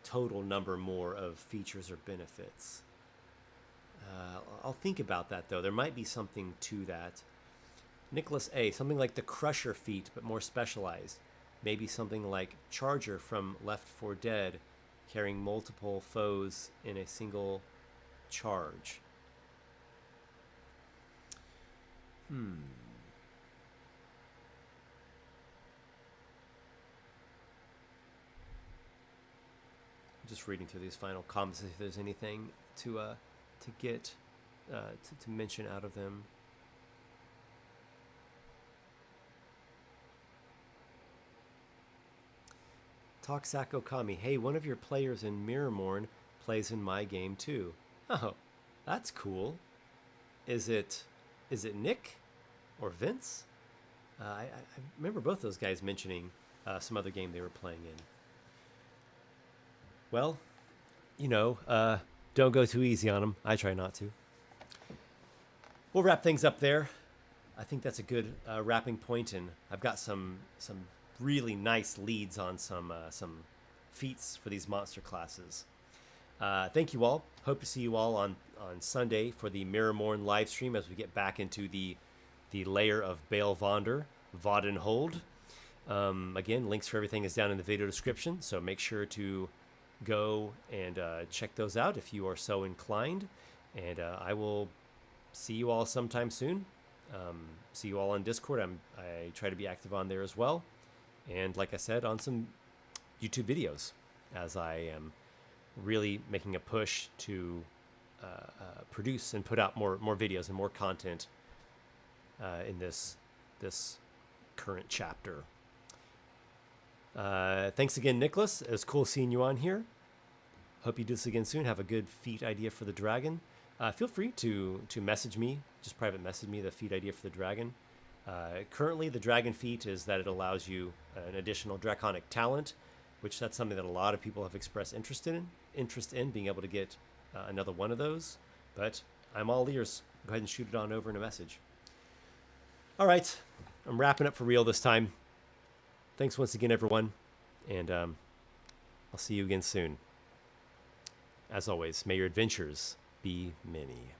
total number more of features or benefits. I'll think about that, though. There might be something to that. Nicholas A., something like the Crusher feat, but more specialized. Maybe something like Charger from Left 4 Dead, carrying multiple foes in a single charge. Just reading through these final comments, if there's anything to get to mention out of them. Talk Sako Kami. Hey, one of your players in Mirrormorn plays in my game too. Oh, that's cool. Is it Nick or Vince? I remember both those guys mentioning some other game they were playing in. Well, don't go too easy on them. I try not to. We'll wrap things up there. I think that's a good wrapping point, and I've got some really nice leads on some feats for these monster classes. Thank you all. Hope to see you all on Sunday for the Mirrormorn live stream as we get back into the layer of Bale Vonder, Vodenhold. Again, links for everything is down in the video description, so make sure to go and check those out if you are so inclined. And I will see you all sometime soon. See you all on Discord. I try to be active on there as well. And like I said, on some YouTube videos, as I am really making a push to produce and put out more videos and more content in this current chapter. Thanks again, Nicholas. It was cool seeing you on here. Hope you do this again soon. Have a good feat idea for the dragon. Feel free to message me, just private message me the feat idea for the dragon. Currently, the dragon feat is that it allows you an additional draconic talent, which that's something that a lot of people have expressed interest in being able to get another one of those. But I'm all ears. Go ahead and shoot it on over in a message. All right, I'm wrapping up for real this time. Thanks once again, everyone, and I'll see you again soon. As always, may your adventures be many.